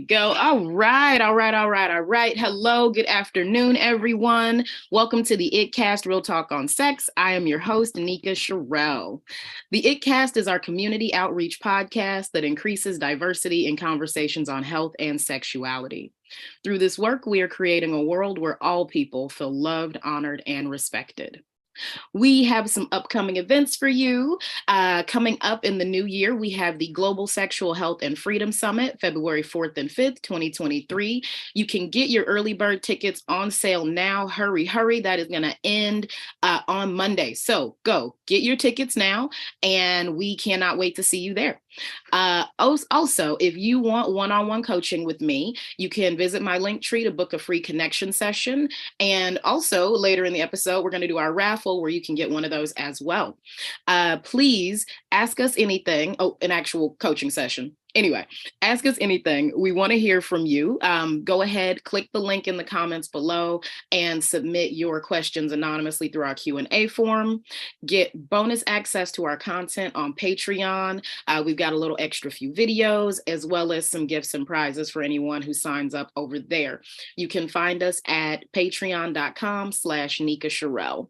go. All right, all right, all right, all right. Hello, good afternoon, everyone. Welcome to the ItCast Real Talk on Sex. I am your host, Nika Sherelle. The ItCast is our community outreach podcast that increases diversity in conversations on health and sexuality. Through this work, we are creating a world where all people feel loved, honored, and respected. We have some upcoming events for you. Coming up in the new year, we have the Global Sexual Health and Freedom Summit, February 4th and 5th, 2023. You can get your early bird tickets on sale now. Hurry, hurry. That is going to end on Monday. So go get your tickets now, and we cannot wait to see you there. Also, if you want one-on-one coaching with me, you can visit my link tree to book a free connection session. And also later in the episode, we're going to do our raffle where you can get one of those as well. Please ask us anything. Oh, an actual coaching session. Anyway, ask us anything. We want to hear from you. Go ahead, click the link in the comments below and submit your questions anonymously through our Q&A form. Get bonus access to our content on Patreon. We've got a little extra few videos as well as some gifts and prizes for anyone who signs up over there. You can find us at patreon.com/Nika Sherelle.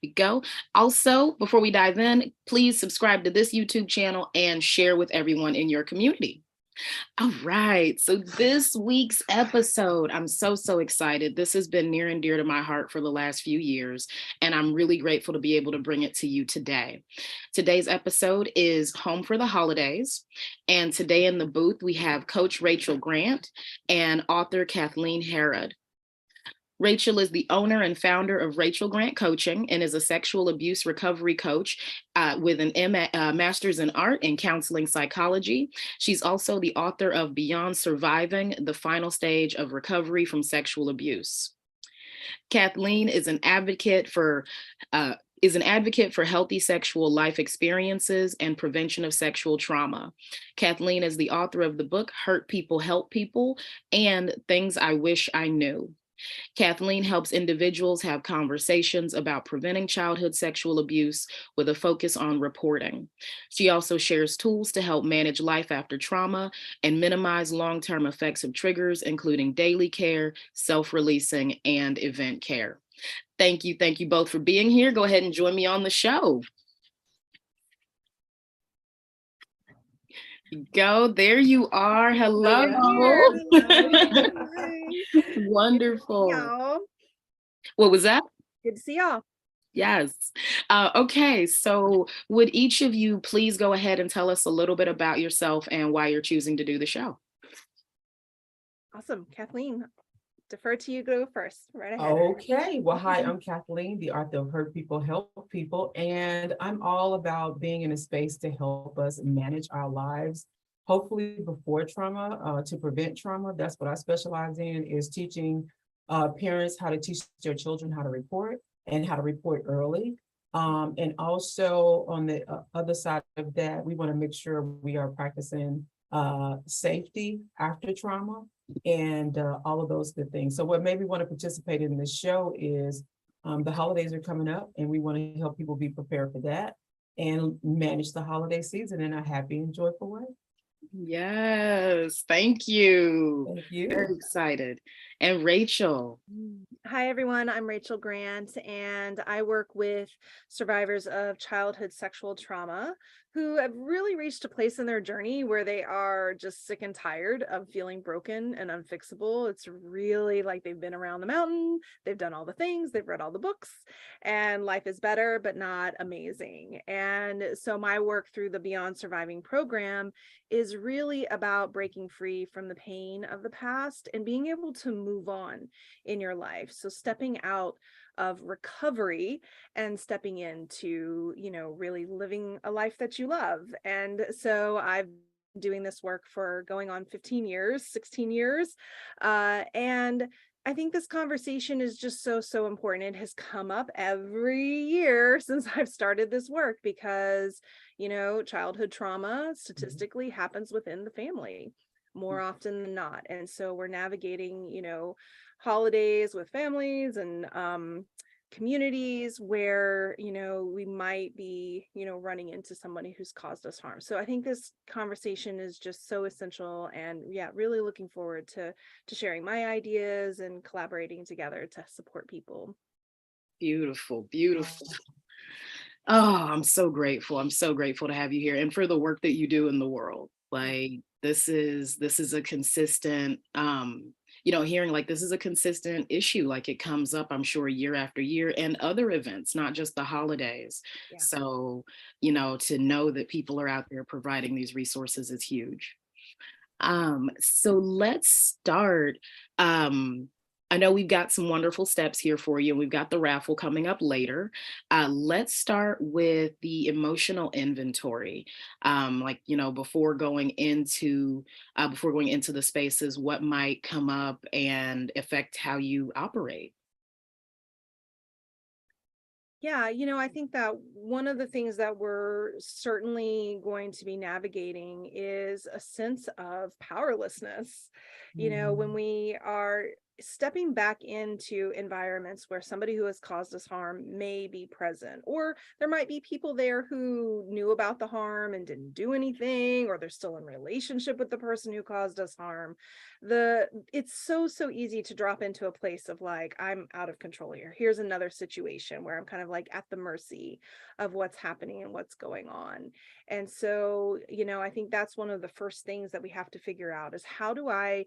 We go. Also, before we dive in, please subscribe to this YouTube channel and share with everyone in your community. All right, so this week's episode, I'm so excited. This has been near and dear to my heart for the last few years, and I'm really grateful to be able to bring it to you today. Today's episode is Home for the Holidays, and today in the booth, we have Coach Rachel Grant and author Kathleen Hearod. Rachel is the owner and founder of Rachel Grant Coaching and is a sexual abuse recovery coach with an master's in art and counseling psychology. She's also the author of Beyond Surviving: The Final Stage of Recovery from Sexual Abuse. Kathleen is an advocate for healthy sexual life experiences and prevention of sexual trauma. Kathleen is the author of the book Hurt People, Help People, and Things I Wish I Knew. Kathleen helps individuals have conversations about preventing childhood sexual abuse with a focus on reporting. She also shares tools to help manage life after trauma and minimize long-term effects of triggers, including daily care, self-releasing, and event care. Thank you both for being here. Go ahead and join me on the show. Go, there you are. Hello. Wonderful. Y'all. What was that? Good to see y'all. Yes. Okay, so would each of you please go ahead and tell us a little bit about yourself and why you're choosing to do the show? Awesome. Kathleen, defer to you, go first. Right ahead. Okay. Well, hi, I'm Kathleen, the author of Hurt People, Help People, and I'm all about being in a space to help us manage our lives, hopefully before trauma, to prevent trauma. That's what I specialize in, is teaching parents how to teach their children how to report and how to report early. And also on the other side of that, we want to make sure we are practicing safety after trauma and all of those good things. So what made me want to participate in this show is the holidays are coming up and we want to help people be prepared for that and manage the holiday season in a happy and joyful way. Yes, thank you. Thank you. Very excited. And Rachel. Hi, everyone. I'm Rachel Grant, and I work with survivors of childhood sexual trauma who have really reached a place in their journey where they are just sick and tired of feeling broken and unfixable. It's really like they've been around the mountain, they've done all the things, they've read all the books, and life is better, but not amazing. And so my work through the Beyond Surviving program is really about breaking free from the pain of the past and being able to move on in your life. So stepping out of recovery and stepping into, really living a life that you love. And so I've been doing this work for going on 16 years. And I think this conversation is just so important. It has come up every year since I've started this work because, childhood trauma statistically happens within the family more often than not. And so we're navigating, holidays with families and communities where, we might be, running into somebody who's caused us harm. So I think this conversation is just so essential, and yeah, really looking forward to sharing my ideas and collaborating together to support people. Beautiful, beautiful. Oh, I'm so grateful. I'm so grateful to have you here and for the work that you do in the world. Like this is a consistent hearing like this is a consistent issue. Like it comes up, I'm sure, year after year, and other events, not just the holidays. Yeah. So, to know that people are out there providing these resources is huge. So let's start. I know we've got some wonderful steps here for you, and we've got the raffle coming up later. Let's start with the emotional inventory. Before going into the spaces, what might come up and affect how you operate? Yeah, I think that one of the things that we're certainly going to be navigating is a sense of powerlessness. When we are stepping back into environments where somebody who has caused us harm may be present, or there might be people there who knew about the harm and didn't do anything, or they're still in relationship with the person who caused us harm. It's so easy to drop into a place of like, I'm out of control here. Here's another situation where I'm kind of like at the mercy of what's happening and what's going on. And so, I think that's one of the first things that we have to figure out is how do I,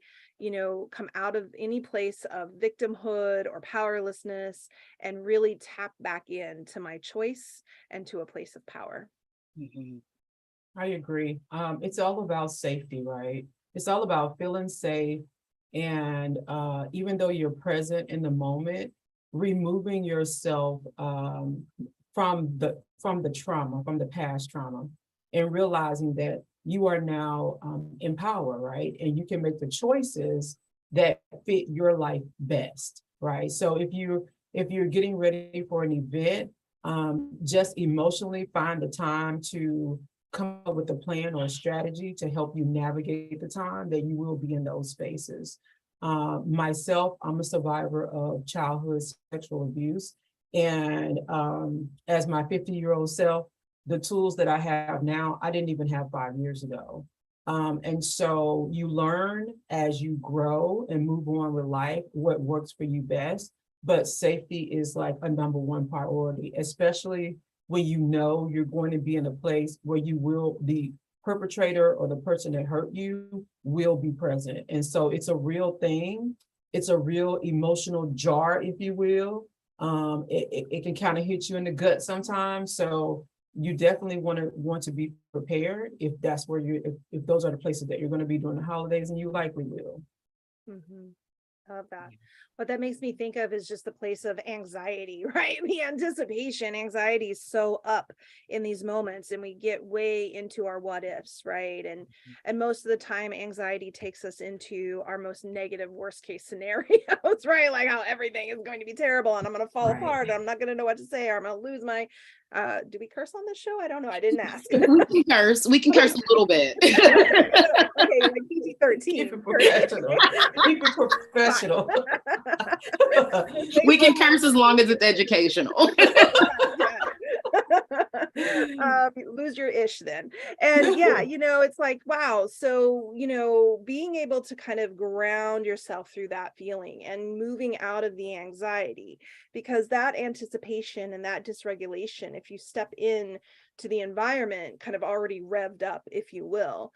come out of any place of victimhood or powerlessness and really tap back into my choice and to a place of power. Mhm. I agree. It's all about safety, right? It's all about feeling safe. And even though you're present in the moment, removing yourself from the trauma, from the past trauma, and realizing that you are now in power, right? And you can make the choices that fit your life best, right? So if you're getting ready for an event, just emotionally find the time to come up with a plan or a strategy to help you navigate the time that you will be in those spaces. Myself, I'm a survivor of childhood sexual abuse. And as my 50-year-old self, the tools that I have now, I didn't even have 5 years ago. And so you learn as you grow and move on with life what works for you best. But safety is like a number one priority, especially when you know you're going to be in a place where the perpetrator or the person that hurt you will be present. And so it's a real thing. It's a real emotional jar, if you will. It can kind of hit you in the gut sometimes. So you definitely want to be prepared if that's where if those are the places that you're going to be during the holidays, and you likely will. Mm-hmm. Love that. What that makes me think of is just the place of anxiety, right? The anticipation, anxiety is so up in these moments, and we get way into our what ifs, right? And most of the time, anxiety takes us into our most negative, worst case scenarios, right? Like how everything is going to be terrible, and I'm going to fall apart, and I'm not going to know what to say, or I'm going to lose my. Do we curse on this show? I don't know. I didn't ask. We can curse. We can curse a little bit. Okay, like PG-13. Keep it professional. Keep it professional. We can curse as long as it's educational. Lose your ish then. And yeah, it's like, wow. So, being able to kind of ground yourself through that feeling and moving out of the anxiety, because that anticipation and that dysregulation, if you step in to the environment kind of already revved up, if you will,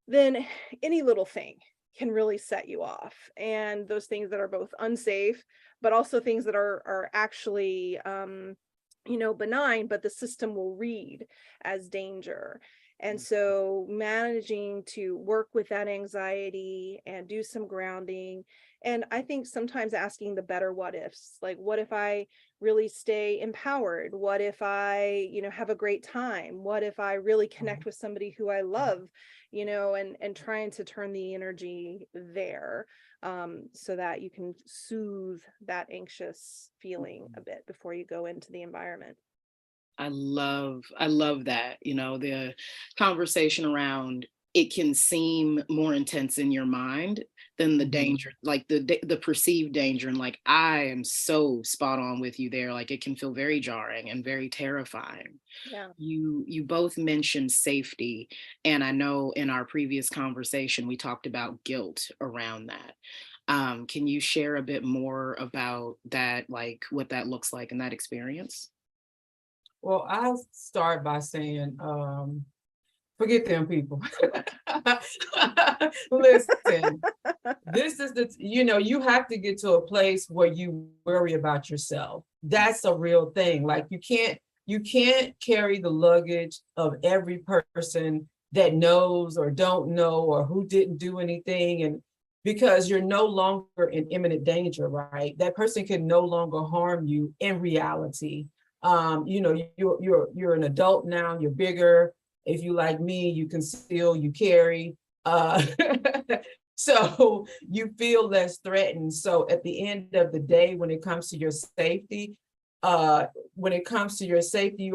then any little thing can really set you off. And those things that are both unsafe, but also things that are actually benign, but the system will read as danger. And so managing to work with that anxiety and do some grounding. And I think sometimes asking the better what ifs, like, what if I really stay empowered? What if I, have a great time? What if I really connect with somebody who I love, and trying to turn the energy there, so that you can soothe that anxious feeling a bit before you go into the environment. I love that, the conversation around it can seem more intense in your mind than the danger, like the perceived danger. And like, I am so spot on with you there. Like, it can feel very jarring and very terrifying. Yeah. You both mentioned safety, and I know in our previous conversation we talked about guilt around that. Can you share a bit more about that, like what that looks like in that experience? Well, I'll start by saying, forget them people. Listen, this is you have to get to a place where you worry about yourself. That's a real thing. Like you can't carry the luggage of every person that knows or don't know or who didn't do anything, and because you're no longer in imminent danger, right? That person can no longer harm you in reality. You're an adult now, you're bigger. If you like me, you conceal, you carry. So you feel less threatened. So at the end of the day, when it comes to your safety, you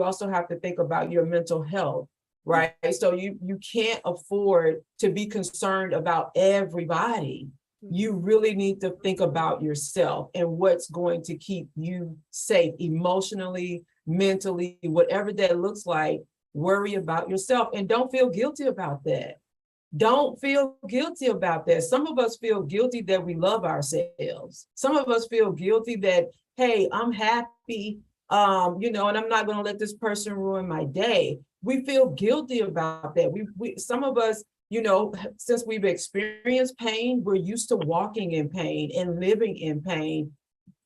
also have to think about your mental health, right? So you can't afford to be concerned about everybody. You really need to think about yourself and what's going to keep you safe emotionally, mentally, whatever that looks like. Worry about yourself and don't feel guilty about that. Don't feel guilty about that. Some of us feel guilty that we love ourselves. Some of us feel guilty that, hey, I'm happy, and I'm not going to let this person ruin my day. We feel guilty about that. Some of us, since we've experienced pain, we're used to walking in pain and living in pain.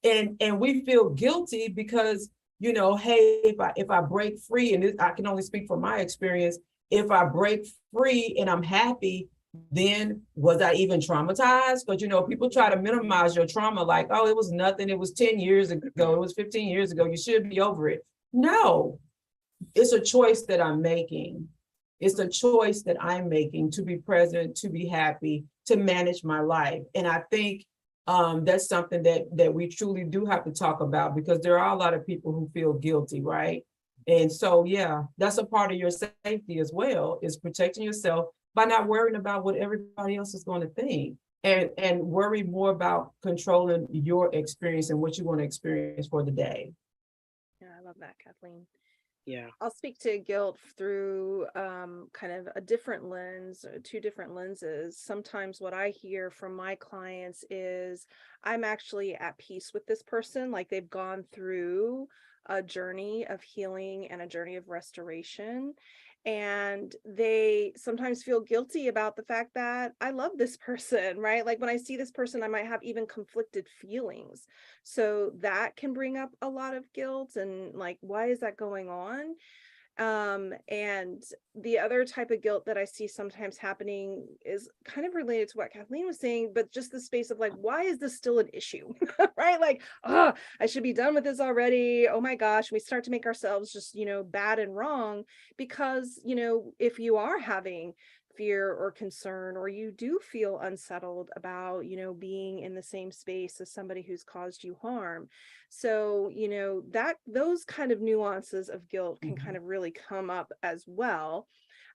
And we feel guilty because, hey, if I break free, and I can only speak from my experience, if I break free and I'm happy, then was I even traumatized? But people try to minimize your trauma, like, oh, it was nothing. It was 10 years ago. It was 15 years ago. You should be over it. No, it's a choice that I'm making. It's a choice that I'm making to be present, to be happy, to manage my life. And I think that's something that we truly do have to talk about, because there are a lot of people who feel guilty, right? And so, yeah, that's a part of your safety as well, is protecting yourself by not worrying about what everybody else is going to think, and worry more about controlling your experience and what you want to experience for the day. Yeah, I love that, Kathleen. Yeah. I'll speak to guilt through kind of a different lens, two different lenses. Sometimes what I hear from my clients is I'm actually at peace with this person, like they've gone through a journey of healing and a journey of restoration. And they sometimes feel guilty about the fact that I love this person, right? Like when I see this person, I might have even conflicted feelings. So that can bring up a lot of guilt and like, why is that going on? And the other type of guilt that I see sometimes happening is kind of related to what Kathleen was saying, but just the space of like, why is this still an issue? Right? Like, oh, I should be done with this already. Oh my gosh. We start to make ourselves just, bad and wrong because, if you are having fear or concern, or you do feel unsettled about, being in the same space as somebody who's caused you harm. So, that those kind of nuances of guilt can kind of really come up as well.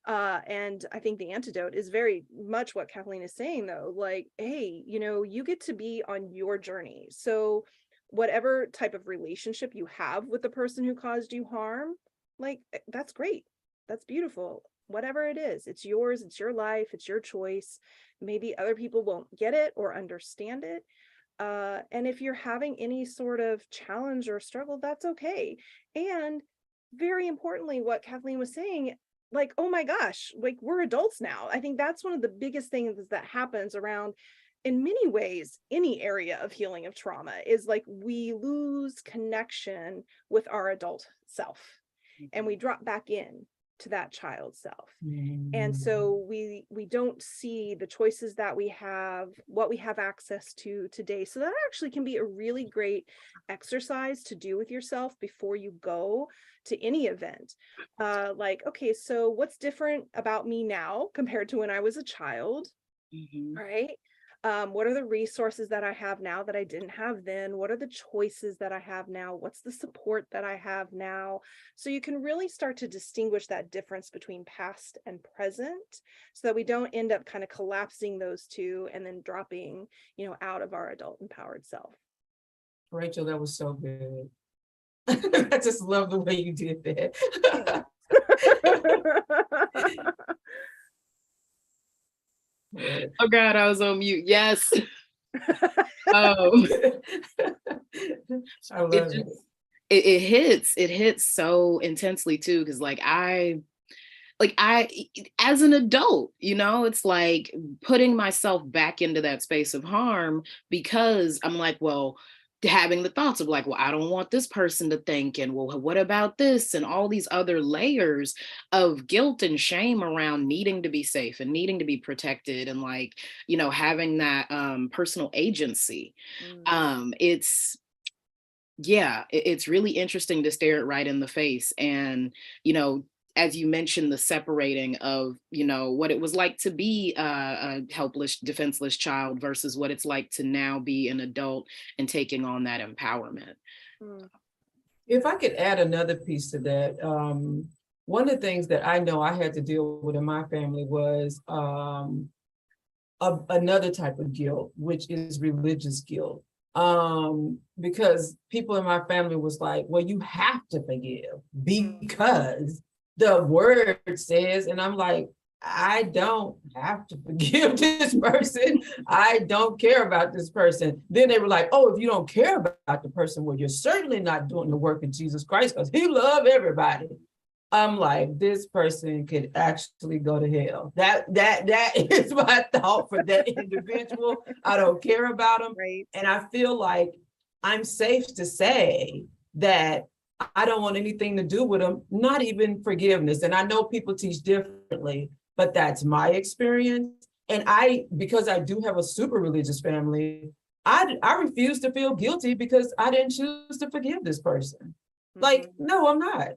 And I think the antidote is very much what Kathleen is saying, though, like, hey, you get to be on your journey. So whatever type of relationship you have with the person who caused you harm, like, that's great. That's beautiful. Whatever it is, it's yours, it's your life, it's your choice. Maybe other people won't get it or understand it. And if you're having any sort of challenge or struggle, that's okay. And very importantly, what Kathleen was saying, like, oh my gosh, like we're adults now. I think that's one of the biggest things that happens around, in many ways, any area of healing of trauma, is like we lose connection with our adult self and we drop back in to that child self. And so we don't see the choices that we have, what we have access to today. So that actually can be a really great exercise to do with yourself before you go to any event. Like, okay, so what's different about me now compared to when I was a child? Right? What are the resources that I have now that I didn't have then? What are the choices that I have now? What's the support that I have now? So you can really start to distinguish that difference between past and present, so that we don't end up kind of collapsing those two and then dropping, out of our adult empowered self. Rachel, that was so good. I just love the way you did that. Oh God, I was on mute. Yes. Oh, I love it hits so intensely too, because I as an adult, it's like putting myself back into that space of harm, because I'm like, well, having the thoughts of like, well, I don't want this person to think, and well, what about this, and all these other layers of guilt and shame around needing to be safe and needing to be protected, and like, having that personal agency. It's really interesting to stare it right in the face. And, as you mentioned, the separating of, what it was like to be a helpless, defenseless child versus what it's like to now be an adult and taking on that empowerment. If I could add another piece to that, one of the things that I know I had to deal with in my family was another type of guilt, which is religious guilt. Because people in my family was like, well, you have to forgive because the word says, and I'm like, I don't have to forgive this person. I don't care about this person. Then they were like, oh, if you don't care about the person, well, you're certainly not doing the work of Jesus Christ, because he loved everybody. I'm like, this person could actually go to hell. That is my thought for that individual. I don't care about them. Right. And I feel like I'm safe to say that I don't want anything to do with them, not even forgiveness. And I know people teach differently, but that's my experience. And because I do have a super religious family, I refuse to feel guilty because I didn't choose to forgive this person. Like, no, I'm not.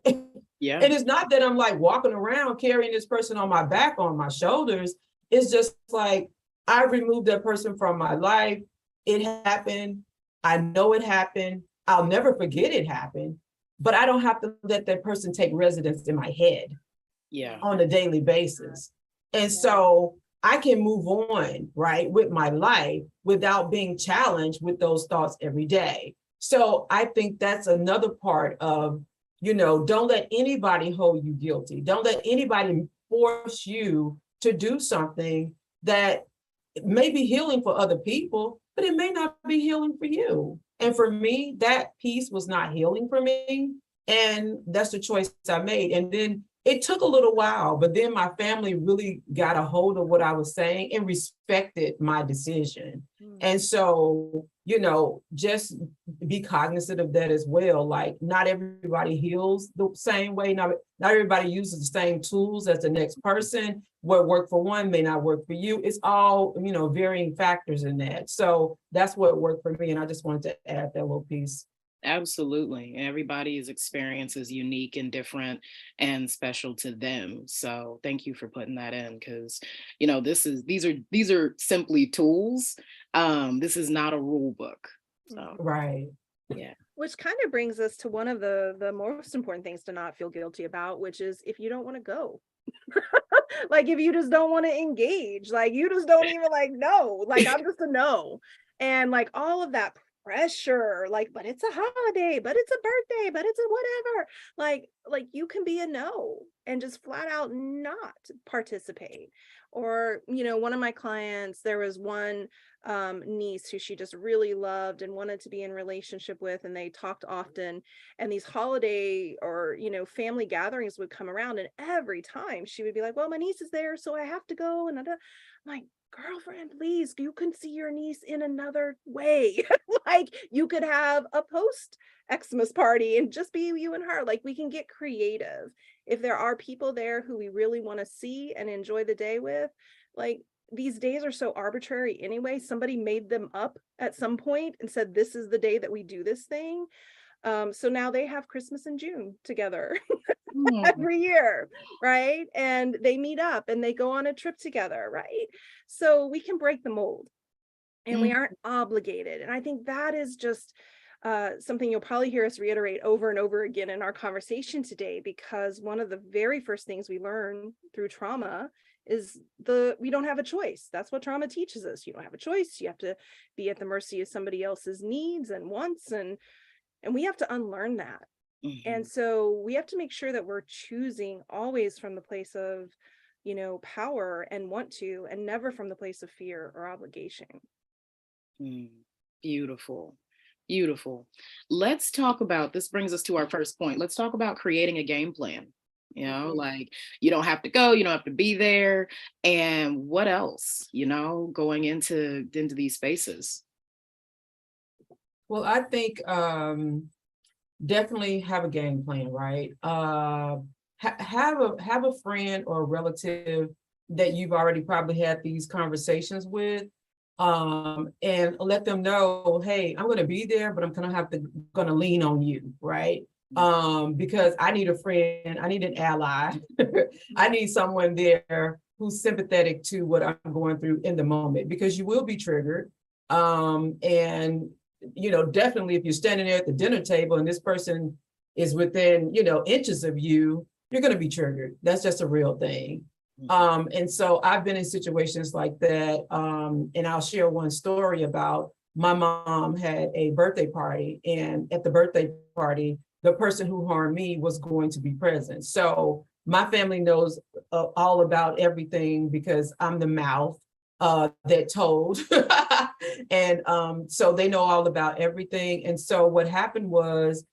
Yeah. And it's not that I'm like walking around carrying this person on my back, on my shoulders. It's just like, I removed that person from my life. It happened. I know it happened. I'll never forget it happened, but I don't have to let that person take residence in my head on a daily basis. And so I can move on, right, with my life without being challenged with those thoughts every day. So I think that's another part of, don't let anybody hold you guilty. Don't let anybody force you to do something that may be healing for other people, but it may not be healing for you. And for me, that piece was not healing for me. And that's the choice I made. And then it took a little while, but then my family really got a hold of what I was saying and respected my decision. And so, just be cognizant of that as well. Like, not everybody heals the same way. Not everybody uses the same tools as the next person. What worked for one may not work for you. It's all, varying factors in that. So that's what worked for me. And I just wanted to add that little piece. Absolutely. Everybody's experience is unique and different and special to them. So thank you for putting that in, because, these are simply tools. This is not a rule book. So right. Yeah. Which kind of brings us to one of the most important things to not feel guilty about, which is if you don't want to go. Like, if you just don't want to engage, like you just don't even like, no, like I'm just a no. And like all of that pressure, like, but it's a holiday, but it's a birthday, but it's a whatever. Like you can be a no and just flat out not participate. Or, one of my clients, there was one niece who she just really loved and wanted to be in relationship with, and they talked often, and these holiday or family gatherings would come around, and every time she would be like, well, my niece is there, so I have to go. And I'm like, girlfriend, please, you can see your niece in another way. Like, you could have a post Xmas party and just be you and her. Like, we can get creative. If there are people there who we really want to see and enjoy the day with, like, these days are so arbitrary anyway. Somebody made them up at some point and said, this is the day that we do this thing. So now they have Christmas in June together every year, right? And they meet up and they go on a trip together, right? So we can break the mold. and we aren't obligated. And I think that is just something you'll probably hear us reiterate over and over again in our conversation today, because one of the very first things we learn through trauma is we don't have a choice. That's what trauma teaches us. You don't have a choice. You have to be at the mercy of somebody else's needs and wants, and we have to unlearn that. And so we have to make sure that we're choosing always from the place of, power and want to, and never from the place of fear or obligation. Beautiful. Beautiful. Let's talk about, this brings us to our first point. Let's talk about creating a game plan. Like, you don't have to go, you don't have to be there. And what else, going into these spaces? Well, I think definitely have a game plan, right? Have a friend or a relative that you've already probably had these conversations with, and let them know, hey, I'm going to be there, but I'm going to lean on you, right? Because I need a friend, I need an ally, I need someone there who's sympathetic to what I'm going through in the moment, because you will be triggered. And definitely if you're standing there at the dinner table and this person is within, inches of you, you're going to be triggered. That's just a real thing. And so I've been in situations like that. And I'll share one story about my mom had a birthday party, and at the birthday party, the person who harmed me was going to be present. So my family knows all about everything because I'm the mouth that told. And so they know all about everything. And so what happened was,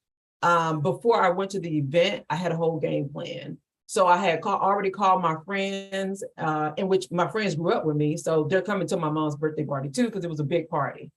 before I went to the event, I had a whole game plan. So I had already called my friends, in which my friends grew up with me. So they're coming to my mom's birthday party too, because it was a big party.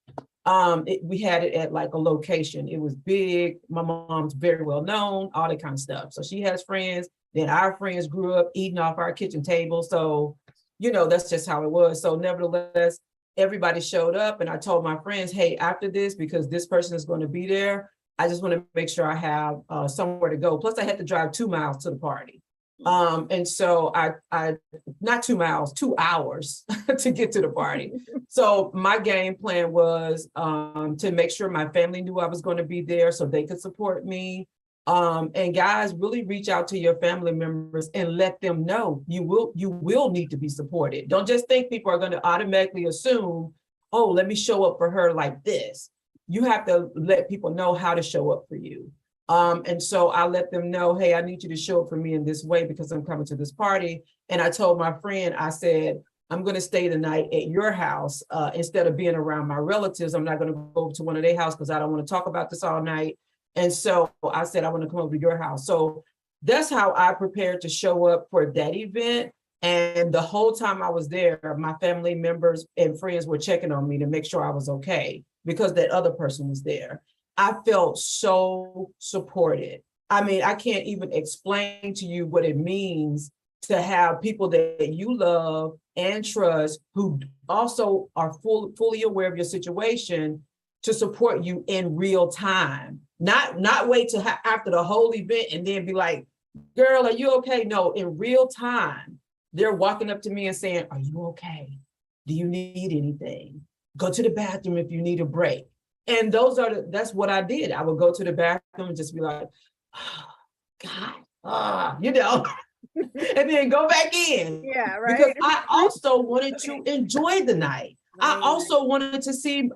We had it at like a location. It was big. My mom's very well known, all that kind of stuff. So she has friends. Then our friends grew up eating off our kitchen table. So, that's just how it was. So nevertheless, everybody showed up, and I told my friends, hey, after this, because this person is going to be there, I just want to make sure I have somewhere to go. Plus I had to drive 2 miles to the party. And so I not 2 miles, 2 hours to get to the party. So my game plan was to make sure my family knew I was going to be there so they could support me. And guys, really reach out to your family members and let them know you will need to be supported. Don't just think people are going to automatically assume, oh, let me show up for her like this. You have to let people know how to show up for you. And so I let them know, hey, I need you to show up for me in this way because I'm coming to this party. And I told my friend, I said, I'm going to stay the night at your house instead of being around my relatives. I'm not going to go to one of their houses because I don't want to talk about this all night. And so I said, I want to come over to your house. So that's how I prepared to show up for that event. And the whole time I was there, my family members and friends were checking on me to make sure I was okay because that other person was there. I felt so supported. I mean, I can't even explain to you what it means to have people that you love and trust who also are fully aware of your situation to support you in real time. Not wait till after the whole event and then be like, girl, are you okay? No, in real time, they're walking up to me and saying, are you okay? Do you need anything? Go to the bathroom if you need a break. And that's what I did. I would go to the bathroom and just be like, oh, God, and then go back in. Yeah, right. Because I also wanted to enjoy the night. I also wanted to see,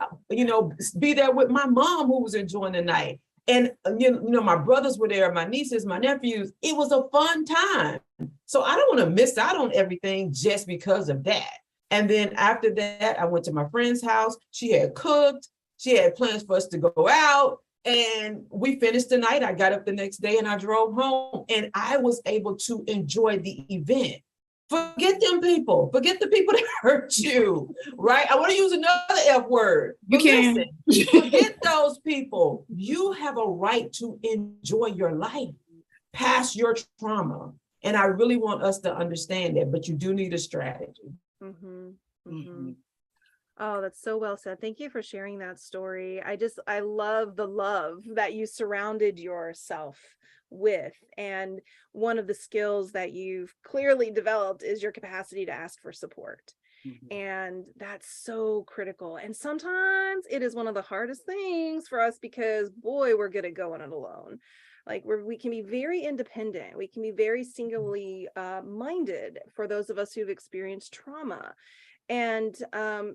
be there with my mom who was enjoying the night. And, my brothers were there, my nieces, my nephews. It was a fun time. So I don't want to miss out on everything just because of that. And then after that, I went to my friend's house. She had cooked. She had plans for us to go out. And we finished the night. I got up the next day and I drove home. And I was able to enjoy the event. Forget them people. Forget the people that hurt you, right? I want to use another F word. You can. Listen, forget those people. You have a right to enjoy your life past your trauma. And I really want us to understand that, but you do need a strategy. Mm-hmm. Mm-hmm. Oh, that's so well said. Thank you for sharing that story. I love the love that you surrounded yourself with. And one of the skills that you've clearly developed is your capacity to ask for support. And that's so critical. And sometimes it is one of the hardest things for us because, boy, we're good at going it alone. Like we can be very independent. We can be very singularly minded for those of us who've experienced trauma. And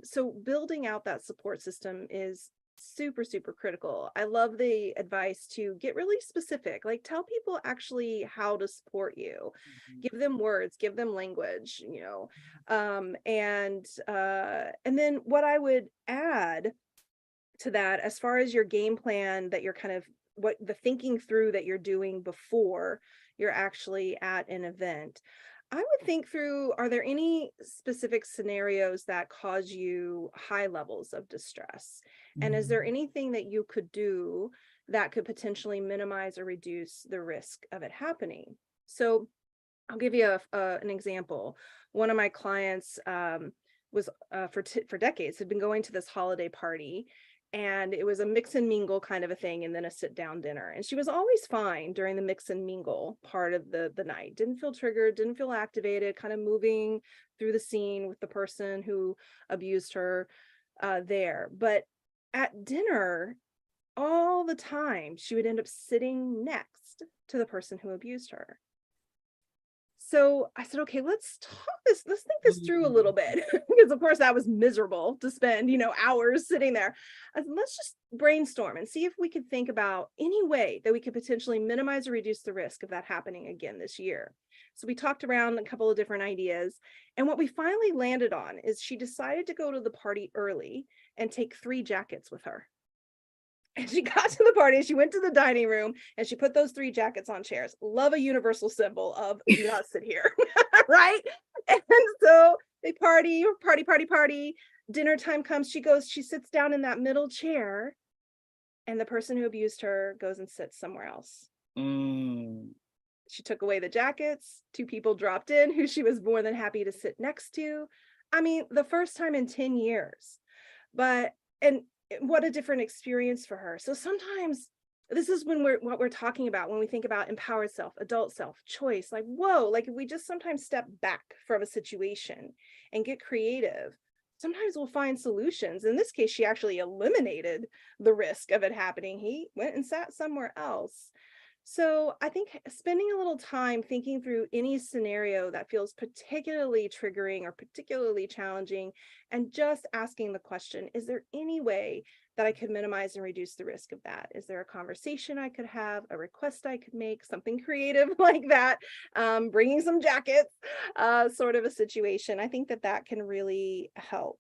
so building out that support system is super, super critical. I love the advice to get really specific, like tell people actually how to support you, give them words, give them language, and then what I would add to that, as far as your game plan, that you're kind of what the thinking through that you're doing before you're actually at an event, I would think through, are there any specific scenarios that cause you high levels of distress? And is there anything that you could do that could potentially minimize or reduce the risk of it happening? So I'll give you an example. One of my clients was for decades had been going to this holiday party, and it was a mix and mingle kind of a thing, and then a sit down dinner. And she was always fine during the mix and mingle part of the night. Didn't feel triggered, didn't feel activated, kind of moving through the scene with the person who abused her there. But at dinner, all the time, she would end up sitting next to the person who abused her. So I said, okay, let's think this through a little bit, because of course that was miserable to spend, hours sitting there. I said, let's just brainstorm and see if we could think about any way that we could potentially minimize or reduce the risk of that happening again this year. So we talked around a couple of different ideas, and what we finally landed on is she decided to go to the party early and take 3 jackets with her. And she got to the party, she went to the dining room, and she put those 3 jackets on chairs. Love a universal symbol of do not sit here, right? And so they party. Dinner time comes, she sits down in that middle chair, and the person who abused her goes and sits somewhere else. She took away the jackets. 2 people dropped in who she was more than happy to sit next to. I mean, the first time in 10 years. And what a different experience for her. So sometimes this is what we're talking about when we think about empowered self, adult self, choice. Like, whoa, like if we just sometimes step back from a situation and get creative, sometimes we'll find solutions. In this case, she actually eliminated the risk of it happening. He went and sat somewhere else. So I think spending a little time thinking through any scenario that feels particularly triggering or particularly challenging, and just asking the question, is there any way that I could minimize and reduce the risk of that? Is there a conversation I could have, a request I could make, something creative like that, bringing some jackets, sort of a situation? I think that can really help.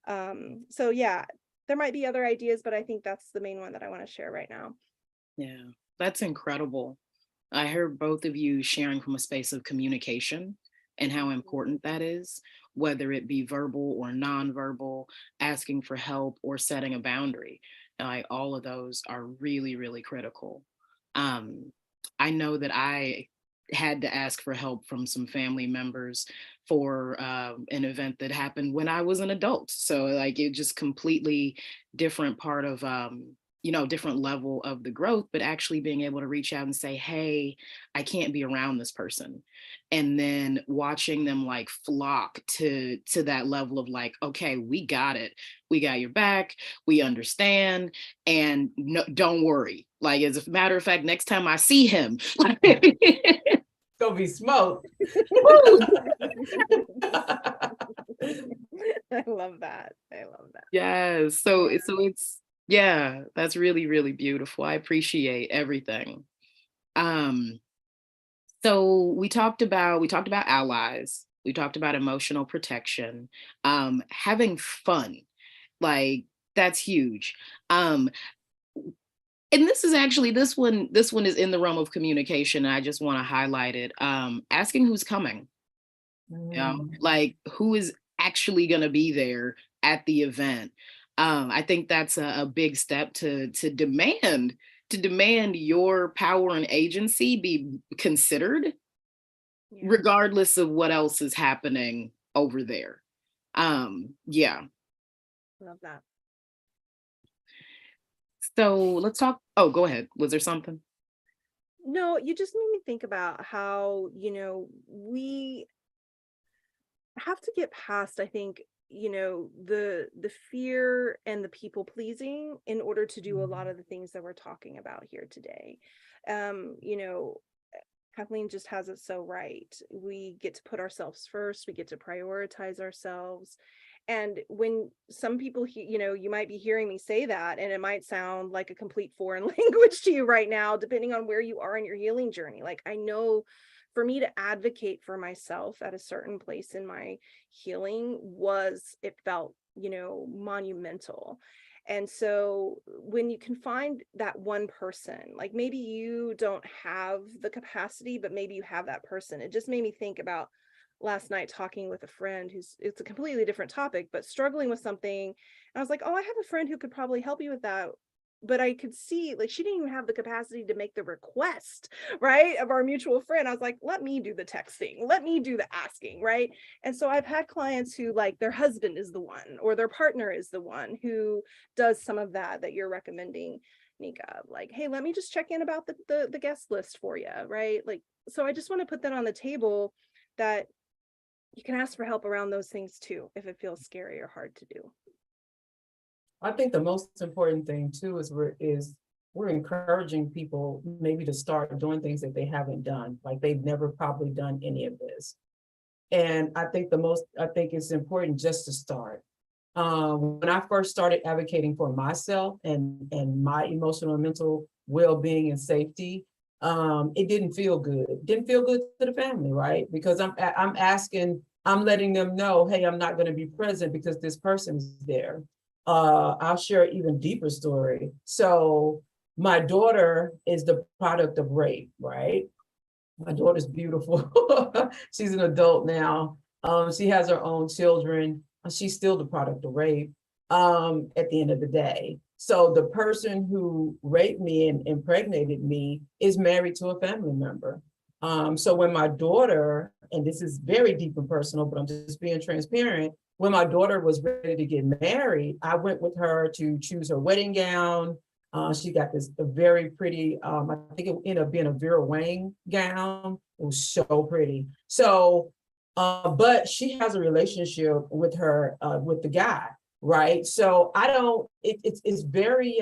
So yeah, there might be other ideas, but I think that's the main one that I want to share right now. Yeah. That's incredible. I heard both of you sharing from a space of communication and how important that is, whether it be verbal or nonverbal, asking for help or setting a boundary. All of those are really, really critical. I know that I had to ask for help from some family members for an event that happened when I was an adult. So like it just completely different part of different level of the growth, but actually being able to reach out and say, hey, I can't be around this person. And then watching them like flock to that level of like, okay, we got it. We got your back. We understand. And no, don't worry. Like, as a matter of fact, next time I see him, Gonna be smoked. I love that. Yes. So it's, yeah, that's really, really beautiful. I appreciate everything. So we talked about allies, we talked about emotional protection, having fun, like that's huge. And this is actually this one is in the realm of communication. I just want to highlight it. Asking who's coming, like who is actually going to be there at the event. I think that's a big step to demand your power and agency be considered, regardless of what else is happening over there. Yeah. Love that. So let's talk. Oh, go ahead. Was there something? No, you just made me think about how, we have to get past, I think, the fear and the people pleasing in order to do a lot of the things that we're talking about here today. You know, Kathleen just has it so right. We get to put ourselves first, we get to prioritize ourselves. And when some people, you might be hearing me say that, and it might sound like a complete foreign language to you right now, depending on where you are in your healing journey. Like, I know for me to advocate for myself at a certain place in my healing it felt, monumental. And so when you can find that one person, like maybe you don't have the capacity, but maybe you have that person. It just made me think about last night talking with a friend it's a completely different topic, but struggling with something. And I was like, oh, I have a friend who could probably help you with that. But I could see, like, she didn't even have the capacity to make the request, right, of our mutual friend. I was like, let me do the texting, let me do the asking, right? And so I've had clients who, like, their husband is the one or their partner is the one who does some of that you're recommending, Nika. Like, hey, let me just check in about the guest list for you, right? Like, so I just want to put that on the table, that you can ask for help around those things too, if it feels scary or hard to do. I think the most important thing too is we're encouraging people maybe to start doing things that they haven't done, like they've never probably done any of this. And I think it's important just to start. When I first started advocating for myself and my emotional and mental well-being and safety, it didn't feel good. It didn't feel good to the family, right? Because I'm letting them know, hey, I'm not going to be present because this person is there. I'll share an even deeper story. So my daughter is the product of rape, right? My daughter's beautiful. She's an adult now. She has her own children. She's still the product of rape at the end of the day. So the person who raped me and impregnated me is married to a family member. So when my daughter, and this is very deep and personal, but I'm just being transparent, when my daughter was ready to get married, I went with her to choose her wedding gown. She got a very pretty, I think it ended up being a Vera Wang gown. It was so pretty. So, but she has a relationship with with the guy, right? So it's very,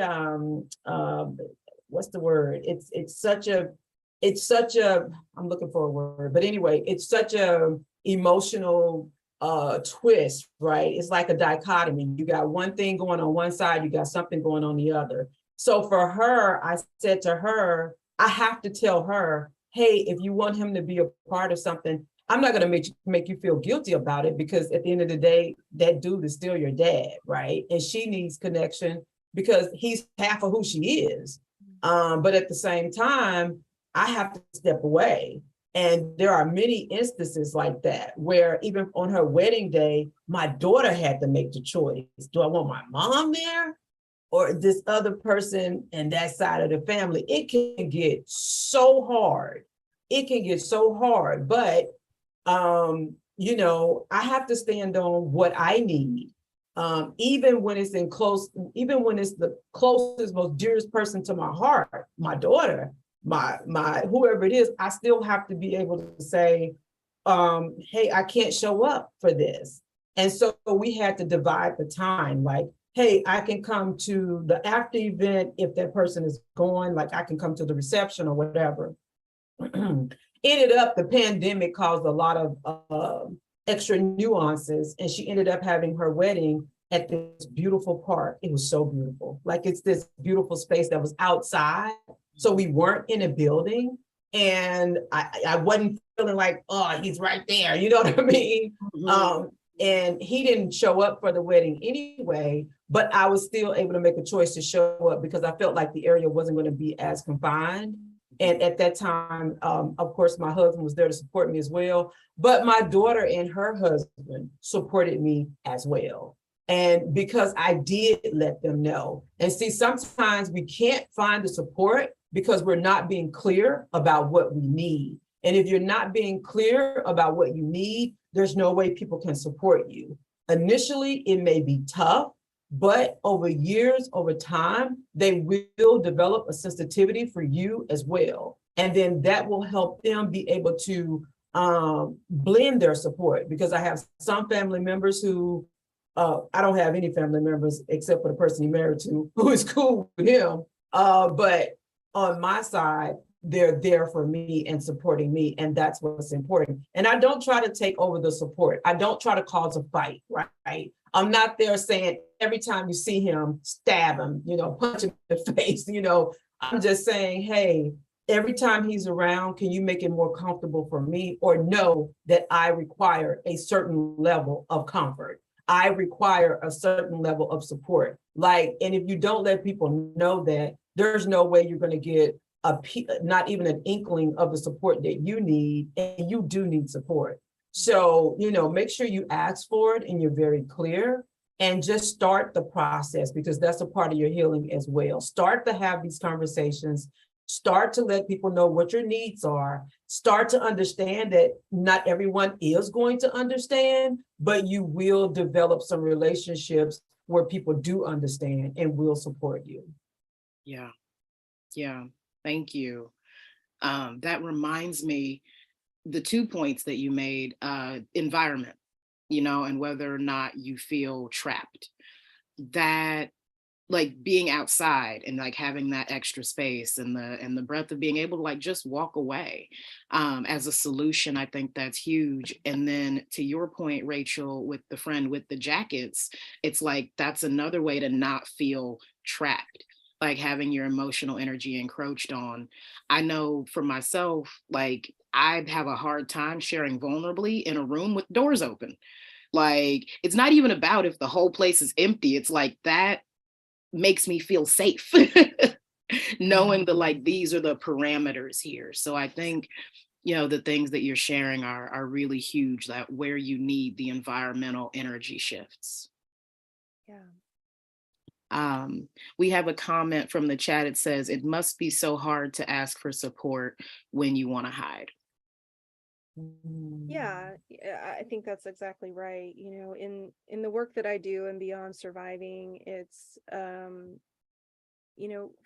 what's the word? It's such a, I'm looking for a word, but anyway, it's such a emotional twist, right? It's like a dichotomy. You got one thing going on one side, you got something going on the other. So for her, I said to her, I have to tell her, hey, if you want him to be a part of something, I'm not going to make you feel guilty about it, because at the end of the day, that dude is still your dad, right? And she needs connection because he's half of who she is. But at the same time, I have to step away. And there are many instances like that where even on her wedding day, my daughter had to make the choice. Do I want my mom there or this other person and that side of the family? It can get so hard. It can get so hard, but I have to stand on what I need. Even when it's even when it's the closest, most dearest person to my heart, my daughter, my whoever it is, I still have to be able to say, hey, I can't show up for this. And so we had to divide the time, like, hey, I can come to the after event if that person is going, like I can come to the reception or whatever. Ended up, the pandemic caused a lot of extra nuances, and she ended up having her wedding at this beautiful park. It was so beautiful. Like, it's this beautiful space that was outside. So we weren't in a building, and I wasn't feeling like, oh, he's right there. You know what I mean? Mm-hmm. And he didn't show up for the wedding anyway, but I was still able to make a choice to show up because I felt like the area wasn't going to be as confined. And at that time, of course, my husband was there to support me as well, but my daughter and her husband supported me as well. And because I did let them know. And see, sometimes we can't find the support because we're not being clear about what we need. And if you're not being clear about what you need, there's no way people can support you. Initially, it may be tough, but over years, over time, they will develop a sensitivity for you as well. And then that will help them be able to blend their support, because I have some family members who I don't have any family members except for the person he married to, who is cool with him. But on my side, they're there for me and supporting me, and that's what's important. And I don't try to take over the support. I don't try to cause a fight, right? I'm not there saying every time you see him, stab him, punch him in the face, I'm just saying, hey, every time he's around, can you make it more comfortable for me, or know that I require a certain level of comfort? I require a certain level of support. And if you don't let people know that, there's no way you're going to get not even an inkling of the support that you need, and you do need support. So, make sure you ask for it and you're very clear, and just start the process, because that's a part of your healing as well. Start to have these conversations. Start to let people know what your needs are. Start to understand that not everyone is going to understand, but you will develop some relationships where people do understand and will support you. Yeah. Yeah. Thank you. That reminds me, the 2 points that you made, environment, and whether or not you feel trapped. That, like, being outside and like having that extra space and the breath of being able to like just walk away, as a solution, I think that's huge. And then to your point, Rachel, with the friend with the jackets, it's like that's another way to not feel trapped, like having your emotional energy encroached on. I know for myself, like I have a hard time sharing vulnerably in a room with doors open. Like, it's not even about if the whole place is empty. It's like that makes me feel safe, knowing that like these are the parameters here. So I think, the things that you're sharing are really huge, that where you need the environmental energy shifts. Yeah. We have a comment from the chat. It says, it must be so hard to ask for support when you want to hide. Yeah, I think that's exactly right. In the work that I do and beyond surviving, it's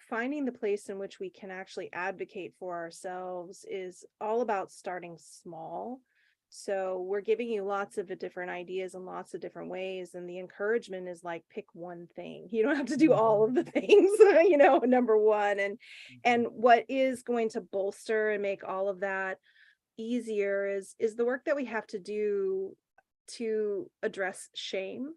finding the place in which we can actually advocate for ourselves is all about starting small. So we're giving you lots of different ideas and lots of different ways, and the encouragement is like, pick one thing. You don't have to do all of the things, number one. And what is going to bolster and make all of that easier is the work that we have to do to address shame.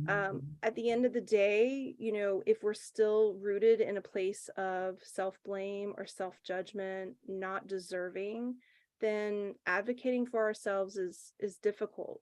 At the end of the day, if we're still rooted in a place of self-blame or self-judgment, not deserving, then advocating for ourselves is difficult.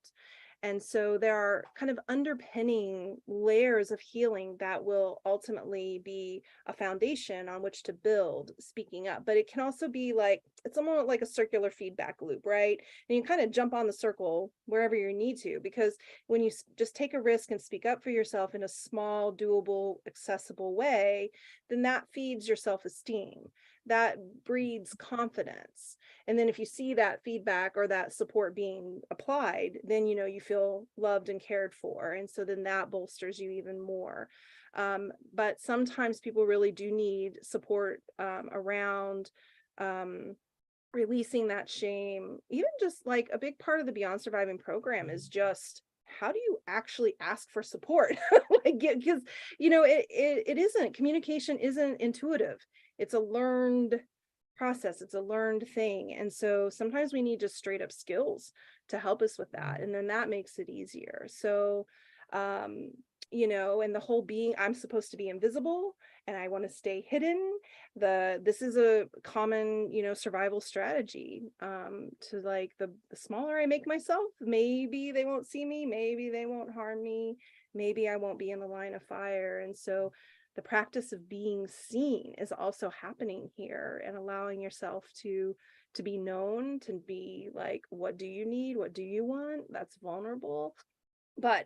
And so there are kind of underpinning layers of healing that will ultimately be a foundation on which to build speaking up. But it can also be like, it's almost like a circular feedback loop, right? And you kind of jump on the circle wherever you need to, because when you just take a risk and speak up for yourself in a small, doable, accessible way, then that feeds your self-esteem. That breeds confidence. And then if you see that feedback or that support being applied, then you feel loved and cared for. And so then that bolsters you even more. But sometimes people really do need support around releasing that shame. Even just like a big part of the Beyond Surviving program is just, how do you actually ask for support? Because it isn't, communication isn't intuitive. It's a learned process. It's a learned thing. And so sometimes we need just straight up skills to help us with that. And then that makes it easier. So, and the whole being, I'm supposed to be invisible and I want to stay hidden. This is a common, survival strategy, to like the smaller I make myself, maybe they won't see me, maybe they won't harm me, maybe I won't be in the line of fire. And so the practice of being seen is also happening here, and allowing yourself to be known, to be like, what do you need? What do you want? That's vulnerable, but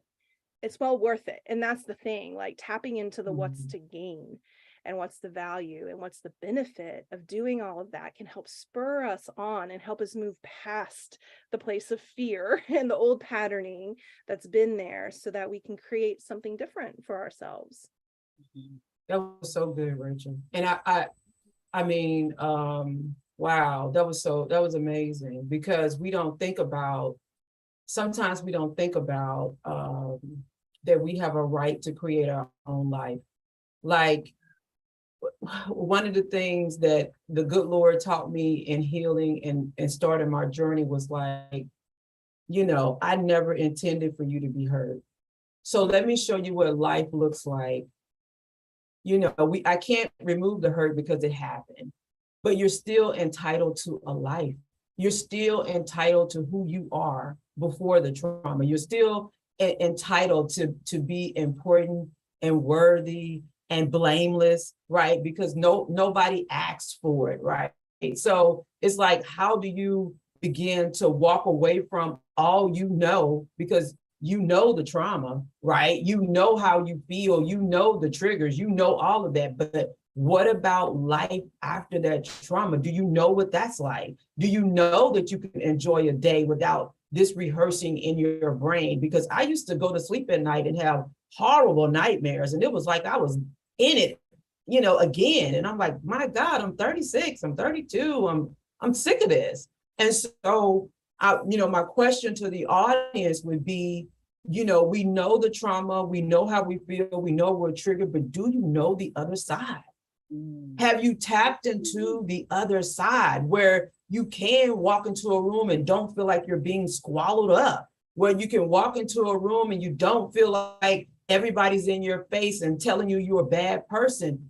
it's well worth it. And that's the thing, like tapping into the what's to gain and what's the value and what's the benefit of doing all of that can help spur us on and help us move past the place of fear and the old patterning that's been there, so that we can create something different for ourselves. That was so good, Rachel. And I mean, wow, that was amazing, because we don't think about sometimes we don't think about that we have a right to create our own life. Like, one of the things that the good Lord taught me in healing and starting my journey was like, I never intended for you to be hurt. So let me show you what life looks like. I can't remove the hurt because it happened, but you're still entitled to a life. You're still entitled to who you are before the trauma. You're still entitled to be important and worthy and blameless, right? Because nobody asked for it, right? So it's like, how do you begin to walk away from all because you know the trauma, right? You know how you feel, you know the triggers, you know all of that. But what about life after that trauma? Do you know what that's like? Do you know that you can enjoy a day without this rehearsing in your brain? Because I used to go to sleep at night and have horrible nightmares, and it was like I was in it, again. And I'm like, my God, I'm 36, I'm 32, I'm sick of this. And so my question to the audience would be, we know the trauma, we know how we feel, we know we're triggered, but do you know the other side? Have you tapped into the other side where you can walk into a room and don't feel like you're being swallowed up, where you can walk into a room and you don't feel like everybody's in your face and telling you you're a bad person?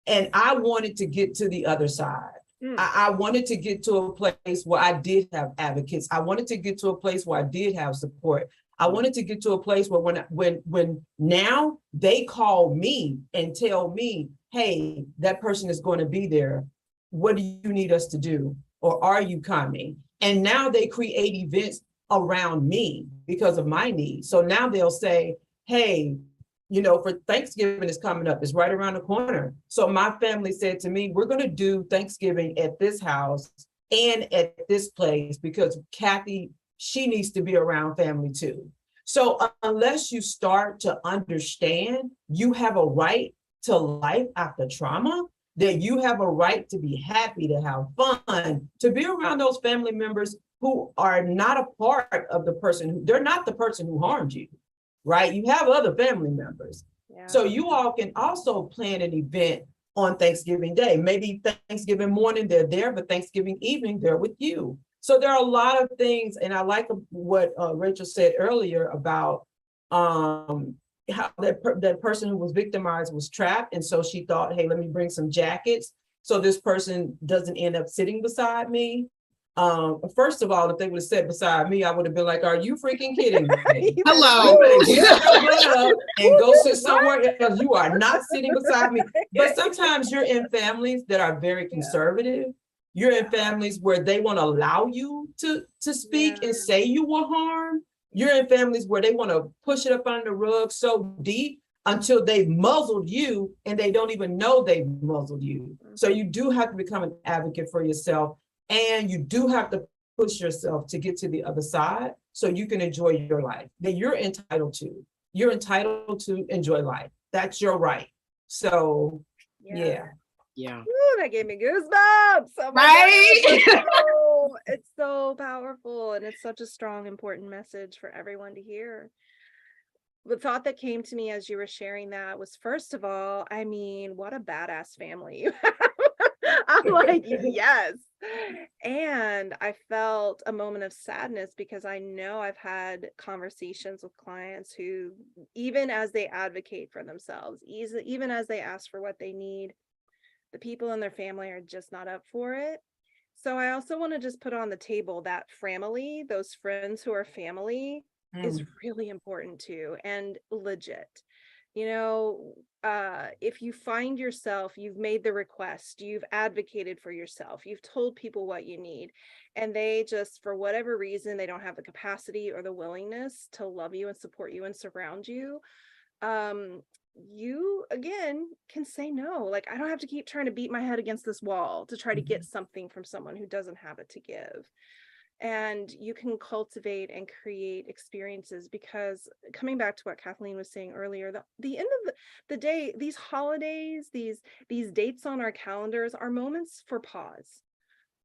And I wanted to get to the other side. I wanted to get to a place where I did have advocates. I wanted to get to a place where I did have support. I wanted to get to a place where when now they call me and tell me, hey, that person is going to be there. What do you need us to do? Or are you coming? And now they create events around me because of my needs. So now they'll say, hey, for Thanksgiving is coming up, it's right around the corner. So my family said to me, we're going to do Thanksgiving at this house and at this place because Kathy, she needs to be around family too. So unless you start to understand you have a right to life after trauma, that you have a right to be happy, to have fun, to be around those family members who are not a part of the person, they're not the person who harmed you. Right? You have other family members. Yeah. So you all can also plan an event on Thanksgiving Day. Maybe Thanksgiving morning, they're there, but Thanksgiving evening, they're with you. So there are a lot of things. And I like what Rachel said earlier about how that person who was victimized was trapped. And so she thought, hey, let me bring some jackets so this person doesn't end up sitting beside me. First of all, if they would have sat beside me, I would have been like, are you freaking kidding me? Hello. And go sit somewhere else. You are not sitting beside me. But sometimes you're in families that are very conservative. You're in families where they want to allow you to speak and say you were harmed. You're in families where they want to push it up under the rug so deep until they've muzzled you and they don't even know they've muzzled you. So you do have to become an advocate for yourself. And you do have to push yourself to get to the other side so you can enjoy your life that you're entitled to. You're entitled to enjoy life. That's your right. So, yeah. Ooh, that gave me goosebumps. Oh Right? It's so powerful. And it's such a strong, important message for everyone to hear. The thought that came to me as you were sharing that was, first of all, I mean, what a badass family you have. I'm like, yes. And I felt a moment of sadness because I know I've had conversations with clients who, even as they advocate for themselves, even as they ask for what they need, the people in their family are just not up for it. So I also want to just put on the table that family, those friends who are family, is really important too, and legit. If you find yourself, you've made the request, you've advocated for yourself, you've told people what you need, and they just, for whatever reason, they don't have the capacity or the willingness to love you and support you and surround you, you again can say no. Like, I don't have to keep trying to beat my head against this wall to try to get something from someone who doesn't have it to give. And you can cultivate and create experiences, because coming back to what Kathleen was saying earlier, the end of the day, these holidays, these dates on our calendars are moments for pause.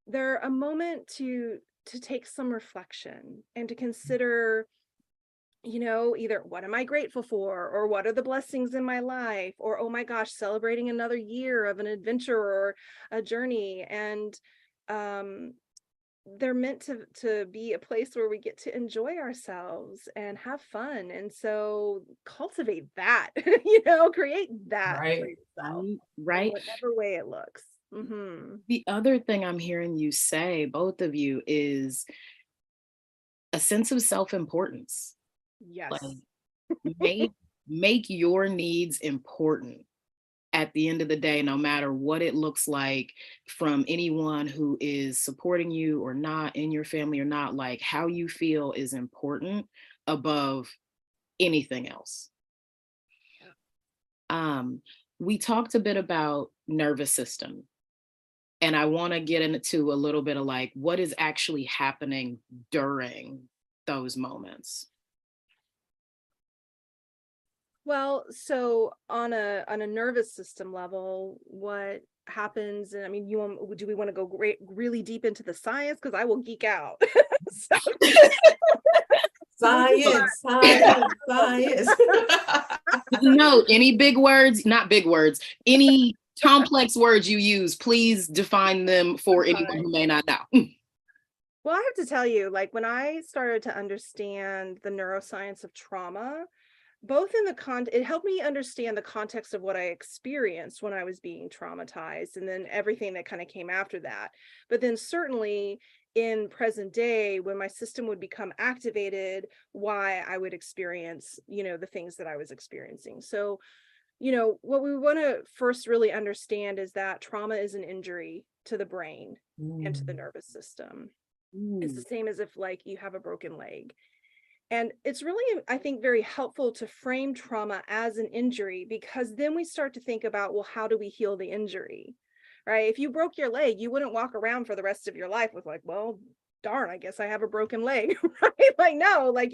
They're a moment to to take some reflection and to consider, either what am I grateful for, or what are the blessings in my life, or, oh my gosh, celebrating another year of an adventure or a journey. And they're meant to be a place where we get to enjoy ourselves and have fun. And so cultivate that, create that for Right. yourself, in Right. whatever way it looks. Mm-hmm. The other thing I'm hearing you say, both of you, is a sense of self-importance. Yes. Like, make your needs important at the end of the day, no matter what it looks like from anyone who is supporting you or not, in your family or not. Like, how you feel is important above anything else. We talked a bit about nervous system, and I want to get into a little bit of like what is actually happening during those moments. Well, so on a nervous system level, what happens, and I mean, do we want to go really deep into the science? Because I will geek out. Science, science, science. No, any big words, not big words, any complex words you use, please define them for anyone who may not know. Well, I have to tell you, like when I started to understand the neuroscience of trauma, both in it helped me understand the context of what I experienced when I was being traumatized, and then everything that kind of came after that. But then certainly in present day, when my system would become activated, why I would experience, the things that I was experiencing. So, what we want to first really understand is that trauma is an injury to the brain and to the nervous system. It's the same as if like you have a broken leg. And it's really, I think, very helpful to frame trauma as an injury, because then we start to think about, well, how do we heal the injury? Right? If you broke your leg, you wouldn't walk around for the rest of your life with like, well, darn, I guess I have a broken leg, right? Like, no, like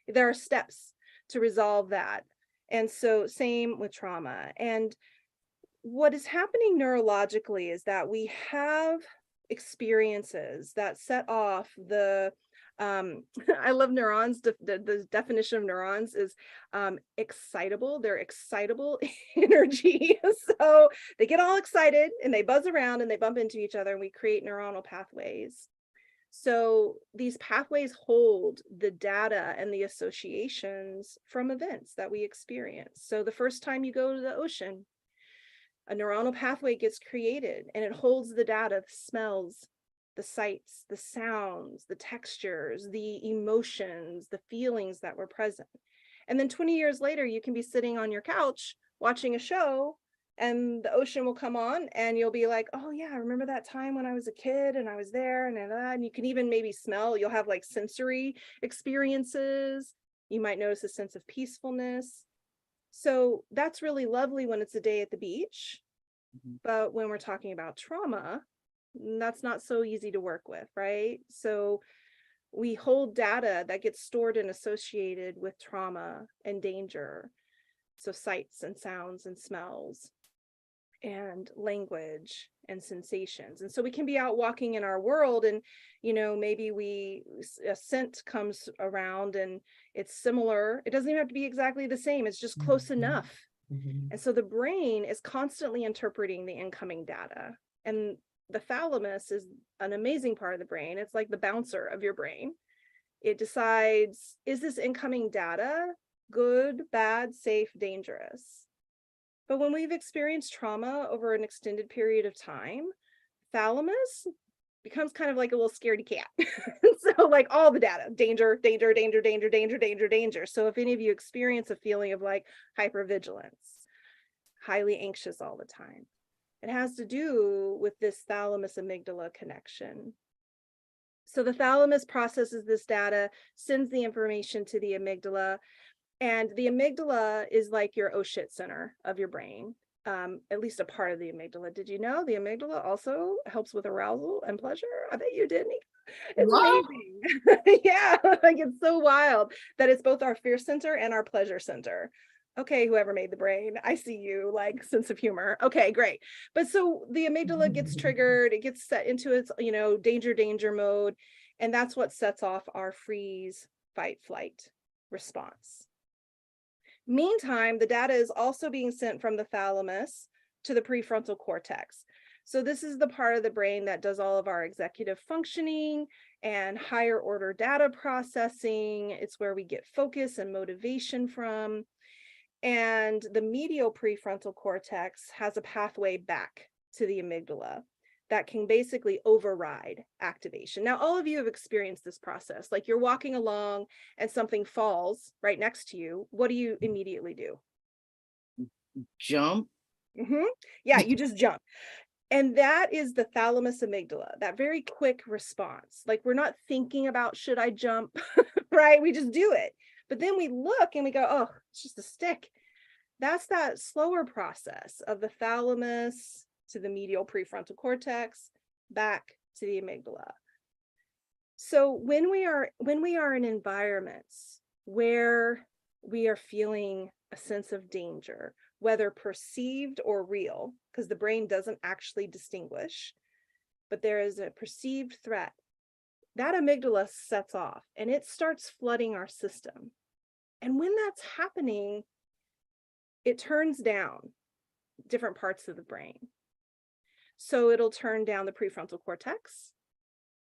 there are steps to resolve that. And so same with trauma. And what is happening neurologically is that we have experiences that set off the I love neurons. The definition of neurons is excitable. They're excitable energy. So they get all excited and they buzz around and they bump into each other, and we create neuronal pathways. So these pathways hold the data and the associations from events that we experience. So the first time you go to the ocean, a neuronal pathway gets created and it holds the data, the smells, the sights, the sounds, the textures, the emotions, the feelings that were present. And then 20 years later, you can be sitting on your couch watching a show and the ocean will come on and you'll be like, oh yeah, I remember that time when I was a kid and I was there, and you can even maybe smell, you'll have like sensory experiences. You might notice a sense of peacefulness. So that's really lovely when it's a day at the beach. But when we're talking about trauma, that's not so easy to work with, right? So we hold data that gets stored and associated with trauma and danger. So sights and sounds and smells and language and sensations. And so we can be out walking in our world and, maybe a scent comes around and it's similar. It doesn't even have to be exactly the same. It's just close enough. And so the brain is constantly interpreting the incoming data. And the thalamus is an amazing part of the brain. It's like the bouncer of your brain. It decides, is this incoming data good, bad, safe, dangerous? But when we've experienced trauma over an extended period of time, thalamus becomes kind of like a little scaredy cat. So like all the data, danger, danger, danger, danger, danger, danger, danger. So if any of you experience a feeling of like hypervigilance, highly anxious all the time, it has to do with this thalamus amygdala connection. So the thalamus processes this data, sends the information to the amygdala, and the amygdala is like your oh shit center of your brain, at least a part of the amygdala. Did you know the amygdala also helps with arousal and pleasure? I bet you didn't. It's amazing. Yeah, like it's so wild that it's both our fear center and our pleasure center. Okay, whoever made the brain, I see you, like sense of humor. Okay, great. But so the amygdala gets triggered, it gets set into its, danger mode. And that's what sets off our freeze, fight, flight response. Meantime, the data is also being sent from the thalamus to the prefrontal cortex. So this is the part of the brain that does all of our executive functioning and higher order data processing. It's where we get focus and motivation from. And the medial prefrontal cortex has a pathway back to the amygdala that can basically override activation. Now, all of you have experienced this process. Like you're walking along and something falls right next to you. What do you immediately do? Jump. Yeah, you just jump. And that is the thalamus amygdala, that very quick response. Like we're not thinking about, should I jump, right? We just do it. But then we look and we go, oh, it's just a stick. That's that slower process of the thalamus to the medial prefrontal cortex, back to the amygdala. So when we are in environments where we are feeling a sense of danger, whether perceived or real, because the brain doesn't actually distinguish, but there is a perceived threat, that amygdala sets off and it starts flooding our system. And when that's happening, it turns down different parts of the brain. So it'll turn down the prefrontal cortex,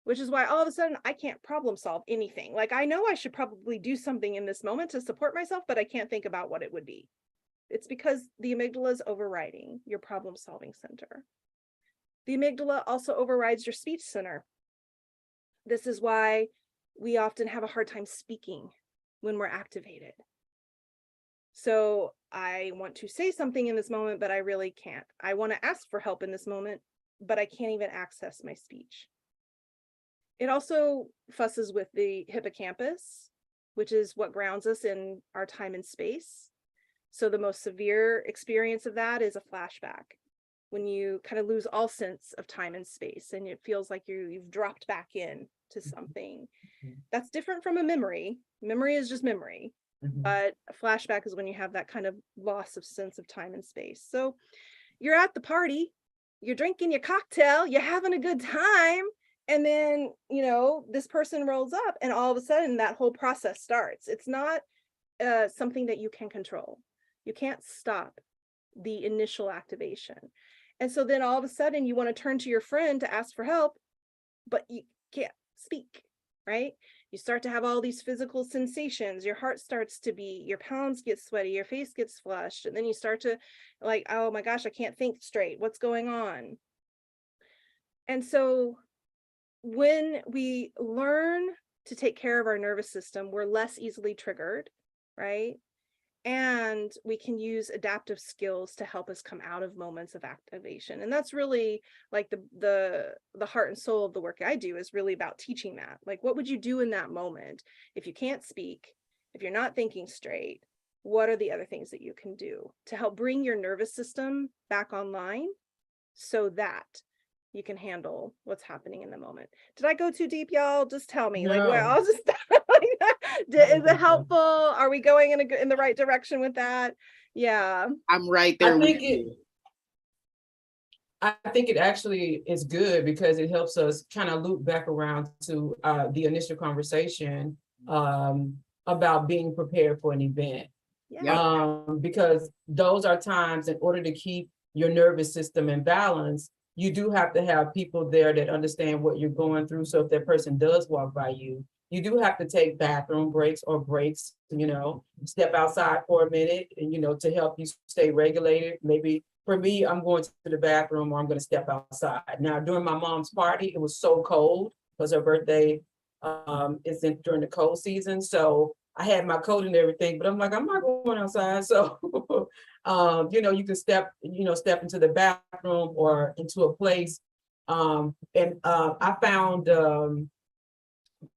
which is why all of a sudden I can't problem solve anything. Like I know I should probably do something in this moment to support myself, but I can't think about what it would be. It's because the amygdala is overriding your problem solving center. The amygdala also overrides your speech center. This is why we often have a hard time speaking when we're activated. So I want to say something in this moment, but I really can't. I want to ask for help in this moment, but I can't even access my speech. It also fusses with the hippocampus, which is what grounds us in our time and space. So the most severe experience of that is a flashback, when you kind of lose all sense of time and space and it feels like you've dropped back in to something. That's different from a memory. Memory is just memory. But a flashback is when you have that kind of loss of sense of time and space. So you're at the party, you're drinking your cocktail, you're having a good time, and then, you know, this person rolls up and all of a sudden that whole process starts. It's not something that you can control. You can't stop the initial activation. And so then all of a sudden you want to turn to your friend to ask for help, but you can't speak, right? You start to have all these physical sensations. Your heart starts to beat, your palms get sweaty, your face gets flushed. And then you start to like, oh my gosh, I can't think straight. What's going on? And so when we learn to take care of our nervous system, we're less easily triggered, right? And we can use adaptive skills to help us come out of moments of activation. And that's really like the heart and soul of the work I do, is really about teaching that. Like, what would you do in that moment if you can't speak, if you're not thinking straight? What are the other things that you can do to help bring your nervous system back online so that you can handle what's happening in the moment? Did I go too deep, y'all? Just tell me. No. Like, well, I'll just is it helpful? Are we going in the right direction with that? Yeah, I'm right there with you. I think it actually is good because it helps us kind of loop back around to the initial conversation about being prepared for an event. Yeah. Because those are times, in order to keep your nervous system in balance, you do have to have people there that understand what you're going through. So if that person does walk by you, you do have to take bathroom breaks or breaks, you know, step outside for a minute and, you know, to help you stay regulated. Maybe for me, I'm going to the bathroom or I'm going to step outside. Now, during my mom's party, it was so cold because her birthday is during the cold season. So I had my coat and everything, but I'm like, I'm not going outside. So, you know, you can step into the bathroom or into a place. I found,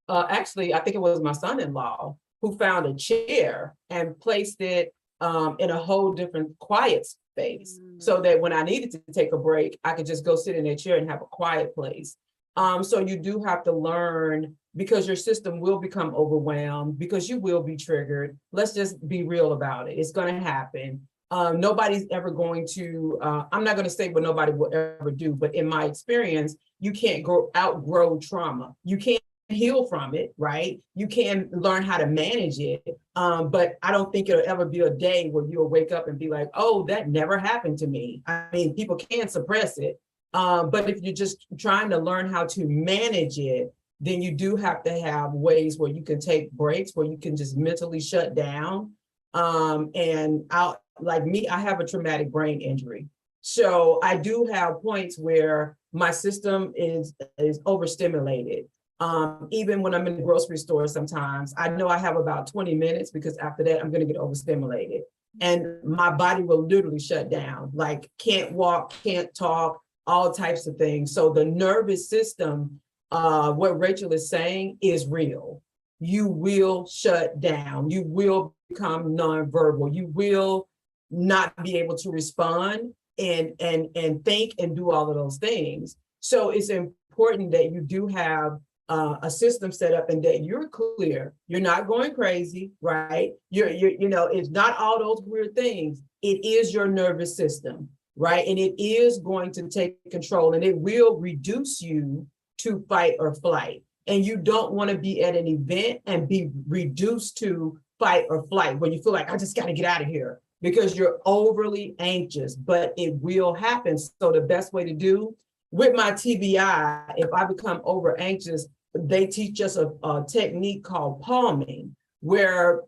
actually, I think it was my son-in-law who found a chair and placed it in a whole different quiet space, so that when I needed to take a break, I could just go sit in a chair and have a quiet place. So you do have to learn, because your system will become overwhelmed, because you will be triggered. Let's just be real about it. It's going to happen. Nobody's ever going to, I'm not going to say what nobody will ever do, but in my experience, you can't outgrow trauma. You can't heal from it, right? You can learn how to manage it. But I don't think it'll ever be a day where you'll wake up and be like, oh, that never happened to me. I mean, people can suppress it. But if you're just trying to learn how to manage it, then you do have to have ways where you can take breaks, where you can just mentally shut down. And like me, I have a traumatic brain injury. So I do have points where my system is overstimulated. Even when I'm in the grocery store, sometimes I know I have about 20 minutes because after that, I'm going to get overstimulated. And my body will literally shut down, like can't walk, can't talk, all types of things. So the nervous system, what Rachel is saying is real. You will shut down. You will become nonverbal. You will not be able to respond and think and do all of those things. So it's important that you do have a system set up and that you're clear. You're not going crazy, right? You're it's not all those weird things. It is your nervous system, right? And it is going to take control, and it will reduce you to fight or flight. And you don't want to be at an event and be reduced to fight or flight when you feel like, I just got to get out of here, because you're overly anxious, but it will happen. So the best way to do with my TBI, if I become over anxious, they teach us a technique called palming, where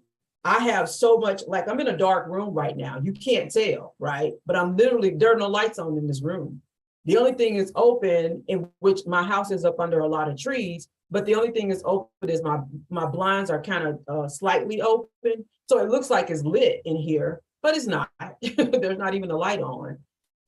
I have so much, like I'm in a dark room right now. You can't tell, right? But I'm literally, there are no lights on in this room. The only thing is open, in which my house is up under a lot of trees, but the only thing is open is my blinds are kind of slightly open. So it looks like it's lit in here, but it's not. There's not even a light on.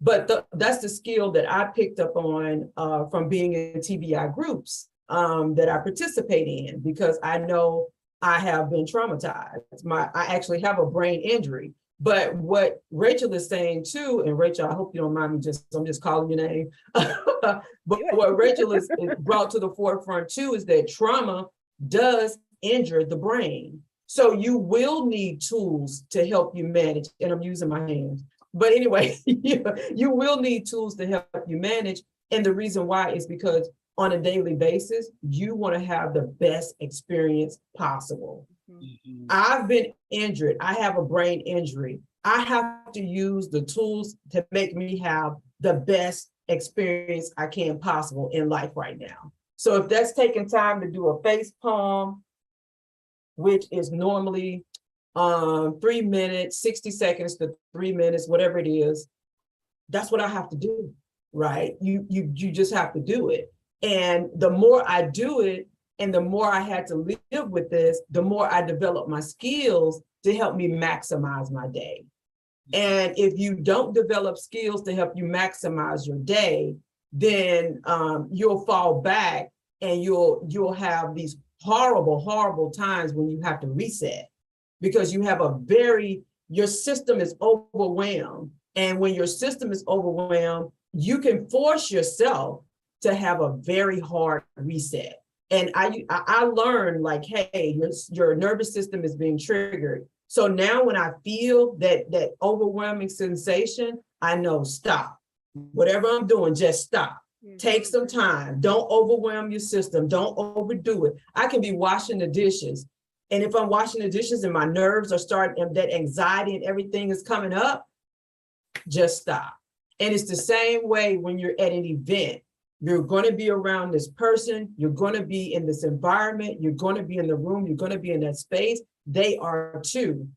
But that's the skill that I picked up on from being in TBI groups that I participate in, because I know I have been traumatized. I actually have a brain injury. But what Rachel is saying too, and Rachel, I hope you don't mind me I'm just calling your name. But what Rachel is brought to the forefront too is that trauma does injure the brain. So you will need tools to help you manage, and I'm using my hands. But anyway, you will need tools to help you manage. And the reason why is because on a daily basis, you want to have the best experience possible. Mm-hmm. I've been injured. I have a brain injury. I have to use the tools to make me have the best experience I can possible in life right now. So if that's taking time to do a face palm, which is normally 3 minutes, 60 seconds to 3 minutes, whatever it is, that's what I have to do, right? You just have to do it. And the more I do it, and the more I had to live with this, the more I developed my skills to help me maximize my day. And if you don't develop skills to help you maximize your day, then you'll fall back and you'll have these horrible, horrible times when you have to reset, because you have your system is overwhelmed. And when your system is overwhelmed, you can force yourself to have a very hard reset. And I learned, like, hey, your nervous system is being triggered. So now when I feel that overwhelming sensation, I know, stop. Whatever I'm doing, just stop. Mm-hmm. Take some time. Don't overwhelm your system. Don't overdo it. I can be washing the dishes. And if I'm washing the dishes and my nerves are starting, and that anxiety and everything is coming up, just stop. And it's the same way when you're at an event. You're going to be around this person. You're going to be in this environment. You're going to be in the room. You're going to be in that space. They are too.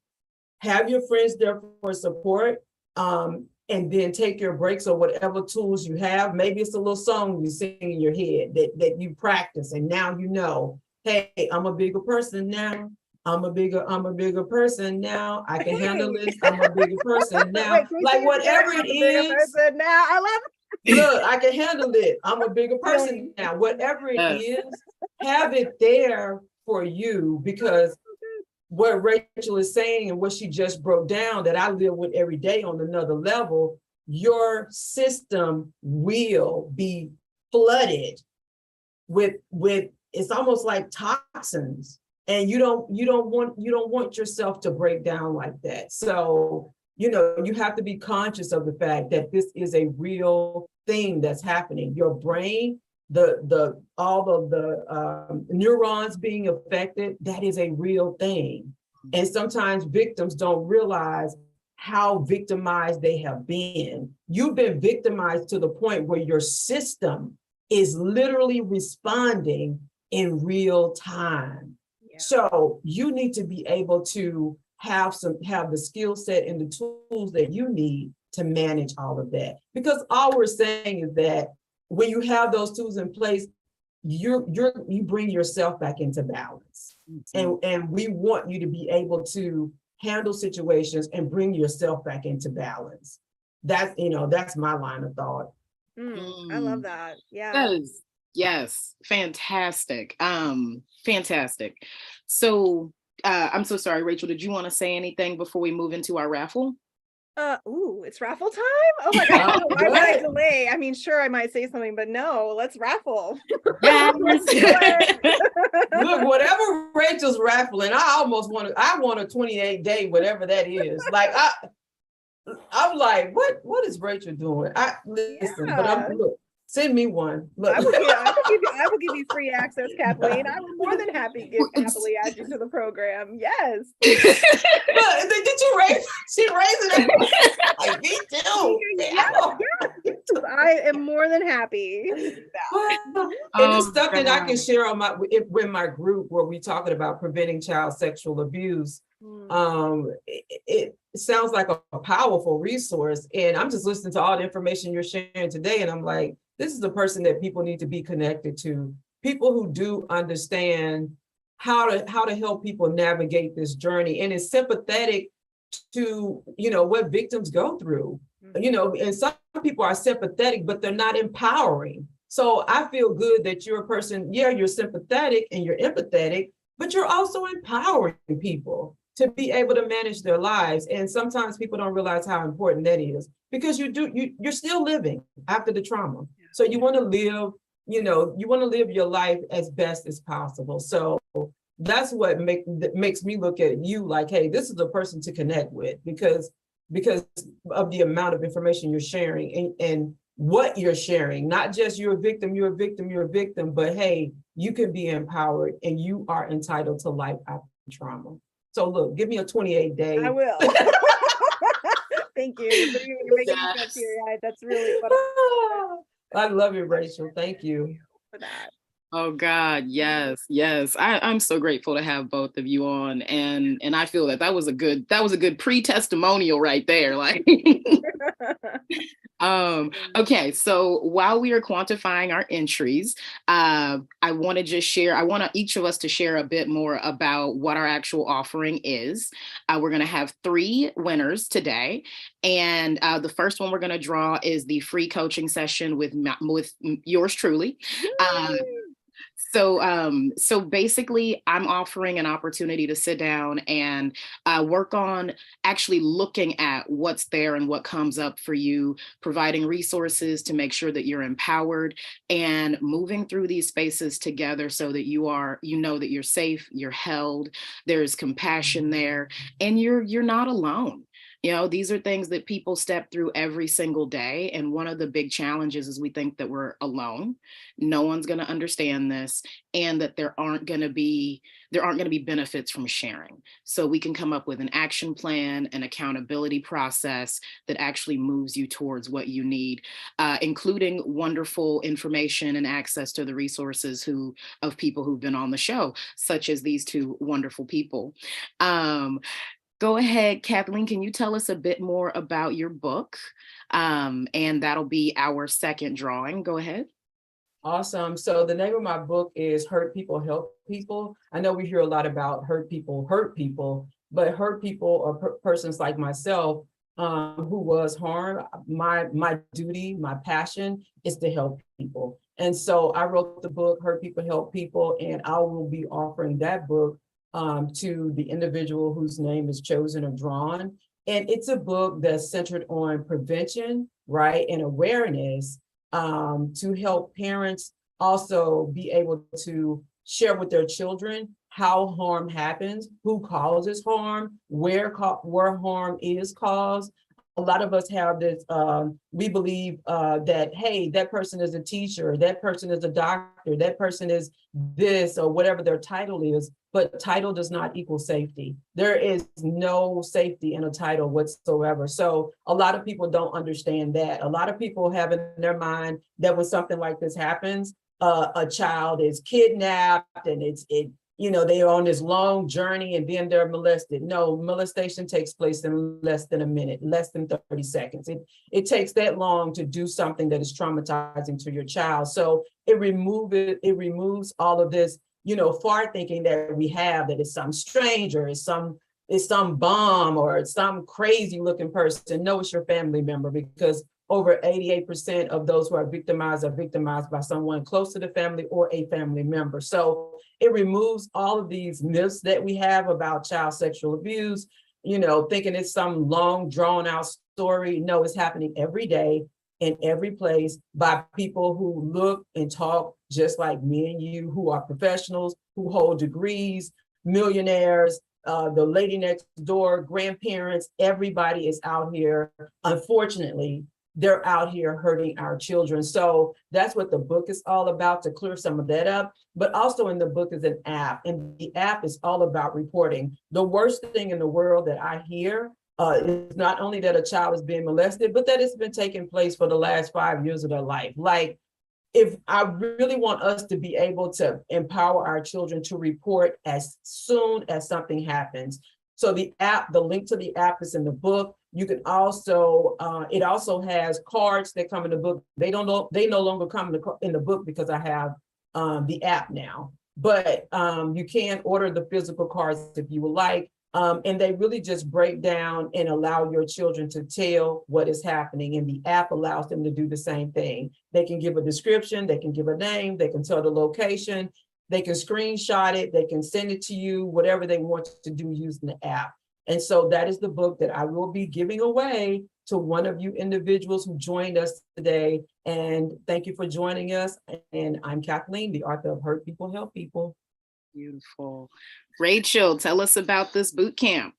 Have your friends there for support, and then take your breaks or whatever tools you have. Maybe it's a little song you sing in your head that you practice, and now you know, hey, I'm a bigger person now. I'm a bigger person now. I can handle this. I'm a bigger person now. Wait, like whatever it is. Now I love it. Look, I can handle it. I'm a bigger person now. Whatever it is, have it there for you, because what Rachel is saying and what she just broke down that I live with every day on another level, your system will be flooded with it's almost like toxins. And you don't want yourself to break down like that. So, you have to be conscious of the fact that this is a real thing that's happening. Your brain all of the neurons being affected, that is a real thing. And sometimes victims don't realize how victimized they have been. You've been victimized to the point where your system is literally responding in real time. Yeah. So you need to be able to have the skill set and the tools that you need to manage all of that. Because all we're saying is that when you have those tools in place, you bring yourself back into balance. Mm-hmm. And we want you to be able to handle situations and bring yourself back into balance. That's my line of thought. I love that. Yeah. Yes. Fantastic. Fantastic. So I'm so sorry, Rachel, did you want to say anything before we move into our raffle? It's raffle time? Oh my God. Why would I delay? I mean, sure, I might say something, but no, let's raffle. Look, whatever Rachel's raffling, I want a 28-day, whatever that is. Like I'm like, what is Rachel doing? Look, send me one. Look. I will give you free access, Kathleen. I will more than happily add you to the program. Yes. Look, did you raise? She raised it. Like, me too. Yes. I am more than happy. And it's something I can share on with my group where we're talking about preventing child sexual abuse. It sounds like a powerful resource, and I'm just listening to all the information you're sharing today, and I'm like, this is the person that people need to be connected to. People who do understand how to help people navigate this journey and is sympathetic to what victims go through. And some people are sympathetic, but they're not empowering. So I feel good that you're a person, you're sympathetic and you're empathetic, but you're also empowering people to be able to manage their lives. And sometimes people don't realize how important that is, because you're still living after the trauma. So you want to live, your life as best as possible. So that's what makes me look at you like, hey, this is a person to connect with, because of the amount of information you're sharing and what you're sharing. Not just you're a victim, but hey, you can be empowered and you are entitled to life after trauma. So look, give me a 28-day. I will. Thank you. You're making me feel teary-eyed. That's really what I love you, Rachel. Thank you for that. Oh God, yes. I'm so grateful to have both of you on, and I feel that was a good pre-testimonial right there. Like, okay, so while we are quantifying our entries, I want each of us to share a bit more about what our actual offering is. We're going to have 3 winners today, and the first one we're going to draw is the free coaching session with yours truly. So basically, I'm offering an opportunity to sit down and work on actually looking at what's there and what comes up for you, providing resources to make sure that you're empowered and moving through these spaces together so that you know that you're safe, you're held, there's compassion there, and you're not alone. These are things that people step through every single day. And one of the big challenges is we think that we're alone. No one's going to understand this, and that there aren't going to be benefits from sharing. So we can come up with an action plan, an accountability process that actually moves you towards what you need, including wonderful information and access to the resources of people who've been on the show, such as these 2 wonderful people. Go ahead, Kathleen, can you tell us a bit more about your book? And that'll be our second drawing. Go ahead. Awesome. So the name of my book is Hurt People, Help People. I know we hear a lot about hurt people, but hurt people or persons like myself who was harmed. My duty, my passion is to help people. And so I wrote the book, Hurt People, Help People, and I will be offering that book to the individual whose name is chosen or drawn. And it's a book that's centered on prevention, right, and awareness to help parents also be able to share with their children how harm happens, who causes harm, where harm is caused, lot of us have this, we believe that, hey, that person is a teacher, that person is a doctor, that person is this, or whatever their title is, but title does not equal safety. There is no safety in a title whatsoever. So a lot of people don't understand that. A lot of people have in their mind that when something like this happens, a child is kidnapped and they're on this long journey and then they're molested. No, molestation takes place in less than a minute, less than 30 seconds. It takes that long to do something that is traumatizing to your child. So it removes all of this, far thinking that we have, that it's some stranger, it's some bum or it's some crazy looking person. No, it's your family member, because over 88% of those who are victimized by someone close to the family or a family member. So it removes all of these myths that we have about child sexual abuse, thinking it's some long drawn out story. No, it's happening every day in every place by people who look and talk just like me and you, who are professionals, who hold degrees, millionaires, the lady next door, grandparents. Everybody is out here, unfortunately, they're out here hurting our children. So that's what the book is all about, to clear some of that up. But also in the book is an app, and the app is all about reporting. The worst thing in the world that I hear is not only that a child is being molested, but that it's been taking place for the last 5 years of their life. Like, if I really want us to be able to empower our children to report as soon as something happens. So the app, the link to the app is in the book. You can also, it also has cards that come in the book. They no longer come in the book because I have the app now, but you can order the physical cards if you would like. And they really just break down and allow your children to tell what is happening. And the app allows them to do the same thing. They can give a description, they can give a name, they can tell the location, they can screenshot it, they can send it to you, whatever they want to do using the app. And so that is the book that I will be giving away to one of you individuals who joined us today. And thank you for joining us. And I'm Kathleen, the author of Hurt People, Help People. Beautiful. Rachel, tell us about this boot camp.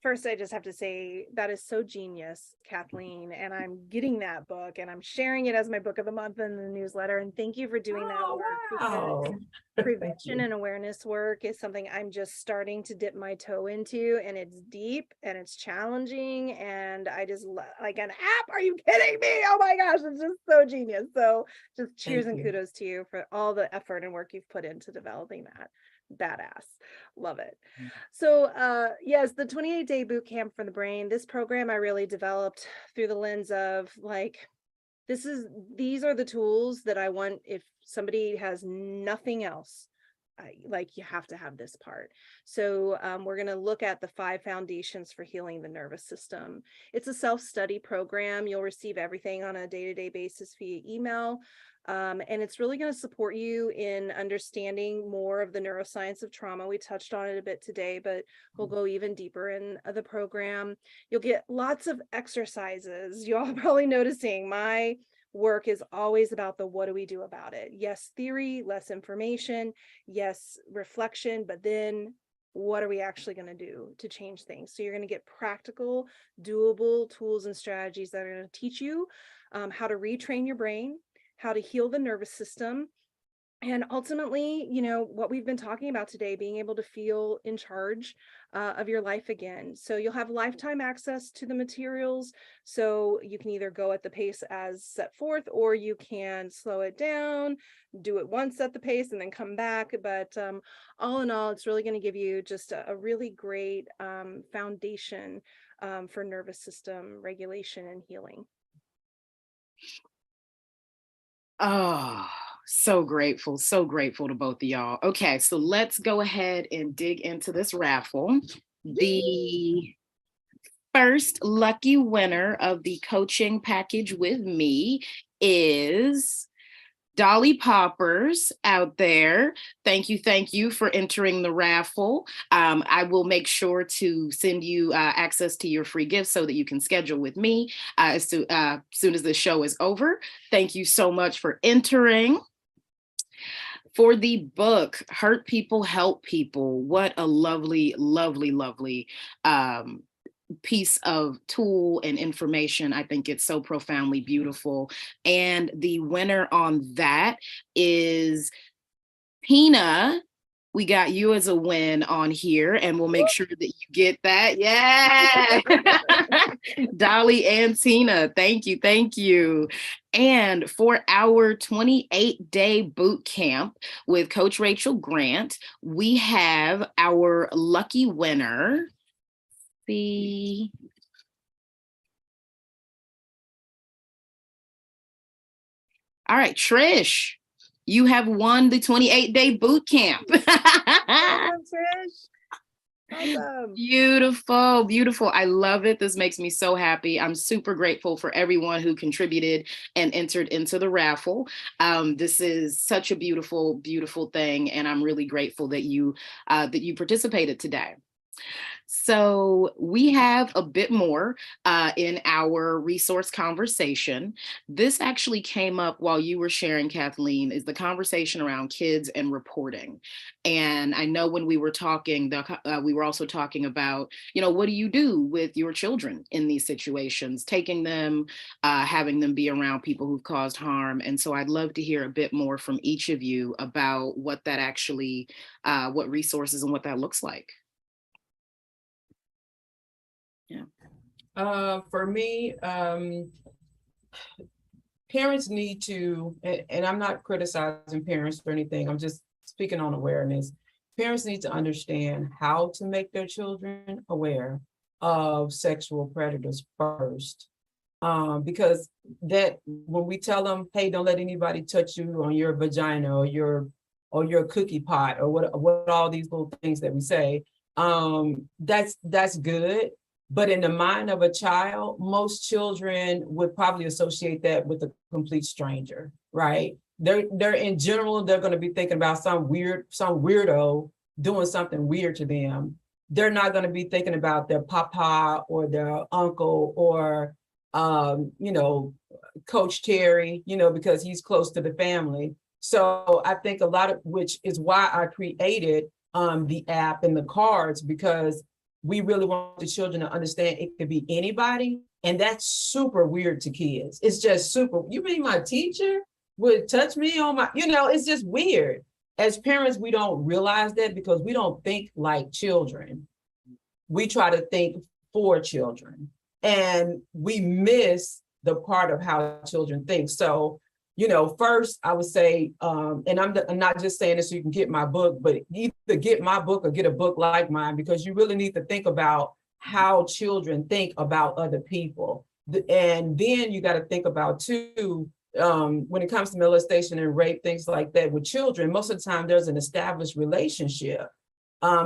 First, I just have to say that is so genius, Kathleen, and I'm getting that book and I'm sharing it as my book of the month in the newsletter. And thank you for doing that work. Wow. Prevention and awareness work is something I'm just starting to dip my toe into, and it's deep and it's challenging, and I just like an app. Are you kidding me? Oh my gosh, it's just so genius. So just cheers and kudos to you for all the effort and work you've put into developing that. Badass. Love it. So yes, the 28-day boot camp for the brain, this program I really developed through the lens of like, these are the tools that I want. If somebody has nothing else, you have to have this part. So we're going to look at the 5 foundations for healing the nervous system. It's a self-study program. You'll receive everything on a day-to-day basis via email. And it's really going to support you in understanding more of the neuroscience of trauma. We touched on it a bit today, but we'll go even deeper in the program. You'll get lots of exercises. You're all probably noticing my work is always about the what do we do about it? Yes, theory, less information, yes, reflection, but then what are we actually going to do to change things? So you're going to get practical, doable tools and strategies that are going to teach you how to retrain your brain, how to heal the nervous system, and ultimately, what we've been talking about today, being able to feel in charge of your life again. So you'll have lifetime access to the materials. So you can either go at the pace as set forth, or you can slow it down, do it once at the pace and then come back. But all in all, it's really going to give you just a really great foundation for nervous system regulation and healing. Oh, so grateful to both of y'all. Okay, so let's go ahead and dig into this raffle. The first lucky winner of the coaching package with me is Dolly Poppers out there. Thank you for entering the raffle. I will make sure to send you access to your free gifts so that you can schedule with me as soon as the show is over. Thank you so much for entering. For the book, Hurt People, Help People. What a lovely, lovely, lovely piece of tool and information. I think it's so profoundly beautiful. And the winner on that is Tina. We got you as a win on here, and we'll make sure that you get that. Yeah. Dolly and Tina, thank you, thank you. And for our 28-day boot camp with Coach Rachel Grant, we have our lucky winner. See. All right, Trish, you have won the 28-day boot camp. Awesome, Trish. Awesome. Beautiful, beautiful. I love it. This makes me so happy. I'm super grateful for everyone who contributed and entered into the raffle. This is such a beautiful, beautiful thing, and I'm really grateful that you participated today. So we have a bit more in our resource conversation. This actually came up while you were sharing, Kathleen, is the conversation around kids and reporting. And I know when we were talking, we were also talking about, what do you do with your children in these situations, taking them, having them be around people who've caused harm. And so I'd love to hear a bit more from each of you about what that actually, what resources and what that looks like. For me, parents need to, and I'm not criticizing parents or anything, I'm just speaking on awareness. Parents need to understand how to make their children aware of sexual predators first. Because that when we tell them, hey, don't let anybody touch you on your vagina or your cookie pot or what all these little things that we say, that's good. But in the mind of a child, most children would probably associate that with a complete stranger, right? They're in general, they're going to be thinking about some weirdo doing something weird to them. They're not going to be thinking about their papa or their uncle or, Coach Terry, because he's close to the family. So I think a lot of, which is why I created the app and the cards, because we really want the children to understand it could be anybody. And that's super weird to kids. It's just super. You mean my teacher would touch me on my, it's just weird. As parents, we don't realize that because we don't think like children. We try to think for children. And we miss the part of how children think. So, first I would say, and I'm not just saying this so you can get my book, but either get my book or get a book like mine, because you really need to think about how children think about other people. And then you got to think about too, when it comes to molestation and rape, things like that with children, most of the time there's an established relationship.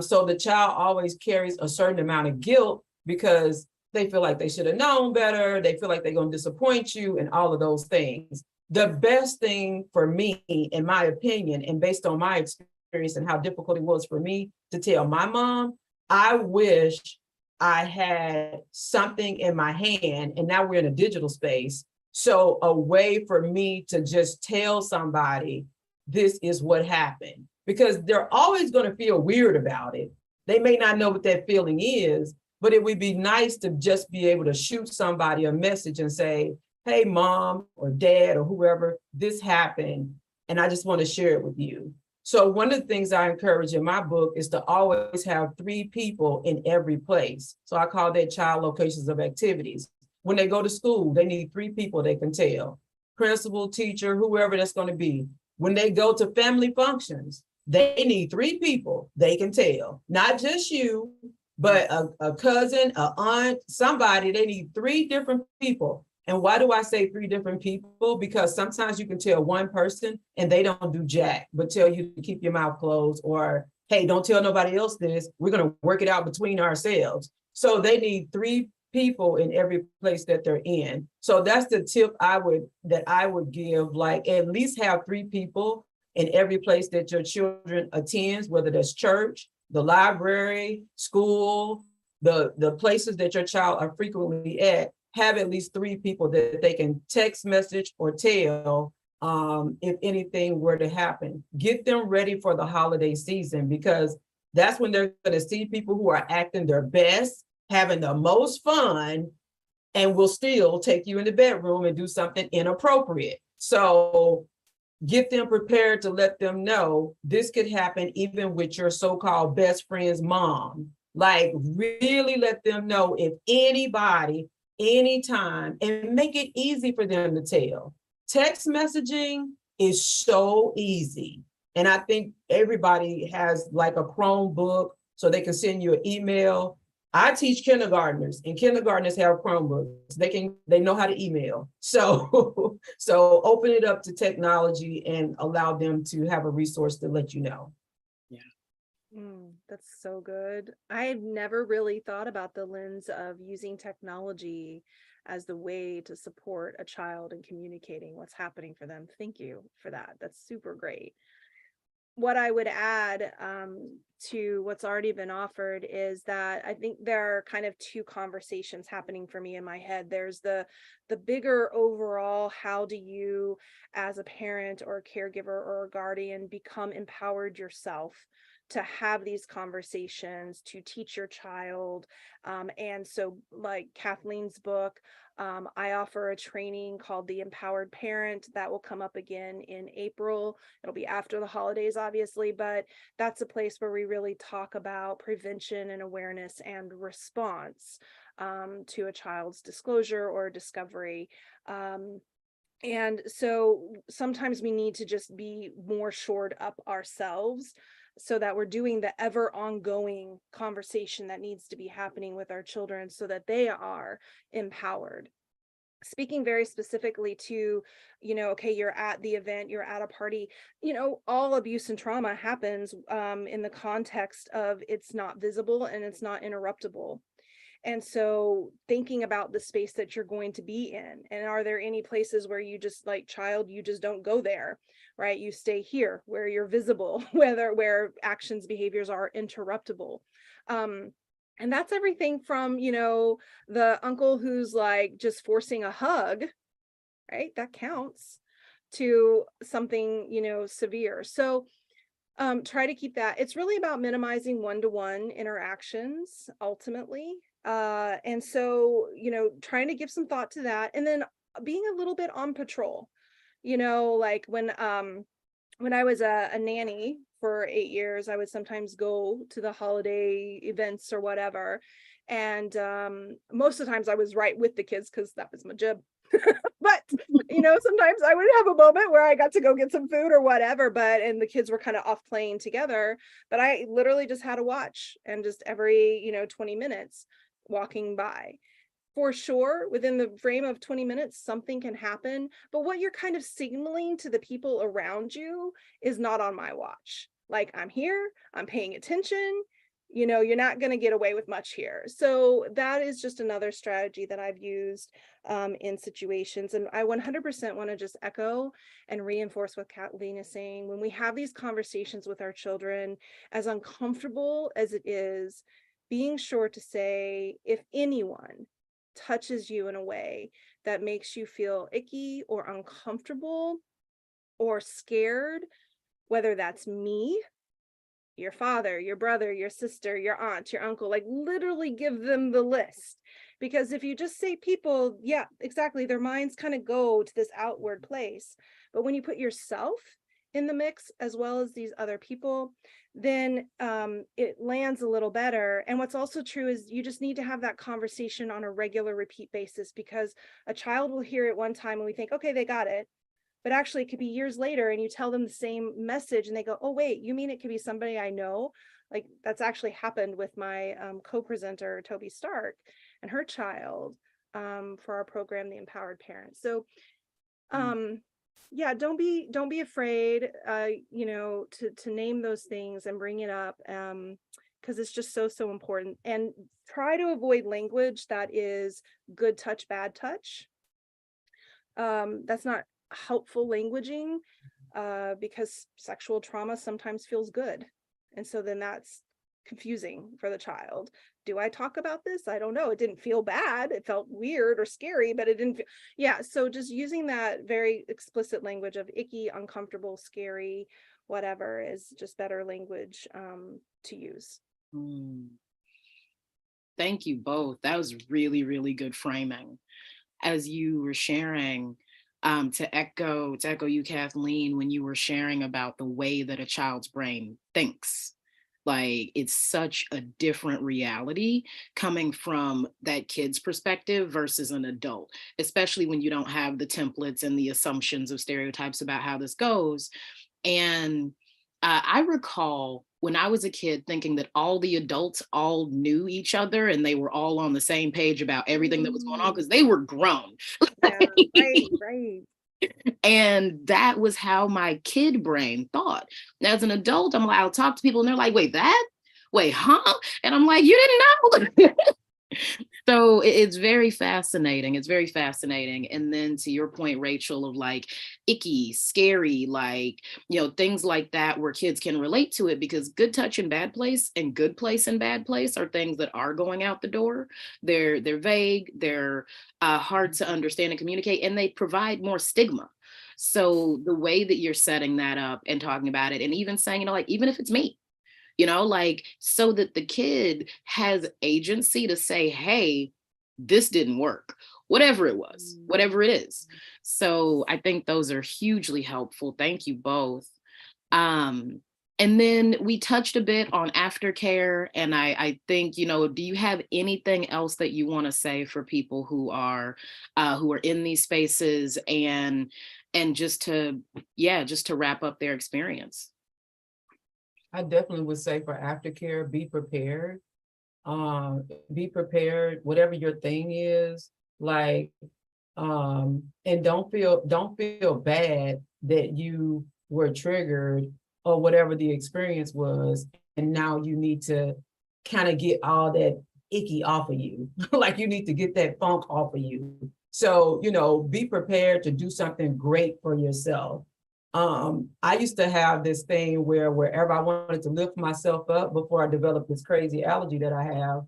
So the child always carries a certain amount of guilt because they feel like they should have known better. They feel like they're going to disappoint you and all of those things. The best thing for me, in my opinion, and based on my experience and how difficult it was for me to tell my mom, I wish I had something in my hand, and now we're in a digital space. So a way for me to just tell somebody, this is what happened, because they're always going to feel weird about it. They may not know what that feeling is, but it would be nice to just be able to shoot somebody a message and say, hey, mom or dad or whoever, this happened, and I just want to share it with you. So one of the things I encourage in my book is to always have 3 people in every place. So I call that child locations of activities. When they go to school, they need 3 people they can tell. Principal, teacher, whoever that's going to be. When they go to family functions, they need 3 people they can tell. Not just you, but a cousin, an aunt, somebody. They need 3 different people. And why do I say 3 different people? Because sometimes you can tell one person and they don't do jack, but tell you to keep your mouth closed, or, hey, don't tell nobody else this. We're going to work it out between ourselves. So they need 3 people in every place that they're in. So that's the tip I would give, like at least have 3 people in every place that your children attends, whether that's church, the library, school, the places that your child are frequently at. Have at least 3 people that they can text message or tell if anything were to happen. Get them ready for the holiday season, because that's when they're going to see people who are acting their best. having the most fun and will still take you in the bedroom and do something inappropriate. So get them prepared to let them know this could happen even with your so-called best friend's mom. Like, really let them know if anybody, anytime, and make it easy for them to tell. Text messaging is so easy. And I think everybody has like a Chromebook so they can send you an email. I teach kindergartners, and kindergartners have Chromebooks. They know how to email. So so open it up to technology and allow them to have a resource to let you know. That's so good. I've never really thought about the lens of using technology as the way to support a child in communicating what's happening for them. Thank you for that. That's super great. What I would add to what's already been offered is that I think there are kind of two conversations happening for me in my head. There's the bigger overall, how do you as a parent or a caregiver or a guardian become empowered yourself to have these conversations, to teach your child. And so like Kathleen's book, I offer a training called The Empowered Parent that will come up again in April. It'll be after the holidays, obviously, but that's a place where we really talk about prevention and awareness and response to a child's disclosure or discovery. And so sometimes we need to just be more shored up ourselves so that we're doing the ever ongoing conversation that needs to be happening with our children so that they are empowered. Speaking very specifically to, okay, you're at the event, you're at a party, all abuse and trauma happens in the context of it's not visible and it's not interruptible. And so thinking about the space that you're going to be in, and are there any places where you just like child, you just don't go there, right? You stay here where you're visible, where actions, behaviors are interruptible. And that's everything from, the uncle who's like just forcing a hug, right? That counts, to something, severe. So try to keep that. It's really about minimizing one-to-one interactions ultimately. And so, trying to give some thought to that, and then being a little bit on patrol, like when I was a nanny for 8 years, I would sometimes go to the holiday events or whatever. And most of the times I was right with the kids because that was my job. But sometimes I would have a moment where I got to go get some food or whatever, and the kids were kind of off playing together, but I literally just had to watch, and just every 20 minutes walking by. For sure, within the frame of 20 minutes, something can happen, but what you're kind of signaling to the people around you is not on my watch. Like, I'm here, I'm paying attention, you're not going to get away with much here. So that is just another strategy that I've used in situations. And I 100% want to just echo and reinforce what Kathleen is saying. When we have these conversations with our children, as uncomfortable as it is, being sure to say, if anyone touches you in a way that makes you feel icky or uncomfortable or scared, whether that's me, your father, your brother, your sister, your aunt, your uncle, like literally give them the list. Because if you just say people, yeah, exactly, their minds kind of go to this outward place. But when you put yourself in the mix as well as these other people, then it lands a little better. And what's also true is you just need to have that conversation on a regular repeat basis, because a child will hear it one time and we think, okay, they got it. But actually it could be years later and you tell them the same message and they go, oh, wait, you mean it could be somebody I know? Like, that's actually happened with my co-presenter, Toby Stark, and her child for our program, The Empowered Parent. So yeah, don't be afraid, to name those things and bring it up, because it's just so important. And try to avoid language that is good touch, bad touch. That's not helpful languaging, because sexual trauma sometimes feels good. And so then that's confusing for the child. Do I talk about this? I don't know. It didn't feel bad. It felt weird or scary, but it didn't feel, yeah. So just using that very explicit language of icky, uncomfortable, scary, whatever, is just better language to use. Thank you both. That was really, really good framing. As you were sharing, to echo you, Kathleen, when you were sharing about the way that a child's brain thinks. Like it's such a different reality coming from that kid's perspective versus an adult, especially when you don't have the templates and the assumptions of stereotypes about how this goes. And I recall when I was a kid thinking that all the adults all knew each other and they were all on the same page about everything that was going on because they were grown. Yeah, right. And that was how my kid brain thought. And as an adult, I'm like, I'll talk to people and they're like, wait, that? Wait, huh? And I'm like, you didn't know. So it's very fascinating. It's very fascinating. And then to your point, Rachel, of like icky, scary, like, things like that where kids can relate to it because good touch and bad place and good place and bad place are things that are going out the door. They're vague, they're hard to understand and communicate, and they provide more stigma. So the way that you're setting that up and talking about it and even saying, like, even if it's me, like so that the kid has agency to say, hey, this didn't work, whatever it was, whatever it is. So I think those are hugely helpful. Thank you both. And then we touched a bit on aftercare. And I think, do you have anything else that you want to say for people who are in these spaces and just to wrap up their experience? I definitely would say for aftercare, be prepared. Be prepared, whatever your thing is, like, and don't feel bad that you were triggered or whatever the experience was. And now you need to kind of get all that icky off of you. Like you need to get that funk off of you. So, be prepared to do something great for yourself. I used to have this thing where wherever I wanted to lift myself up before I developed this crazy allergy that I have,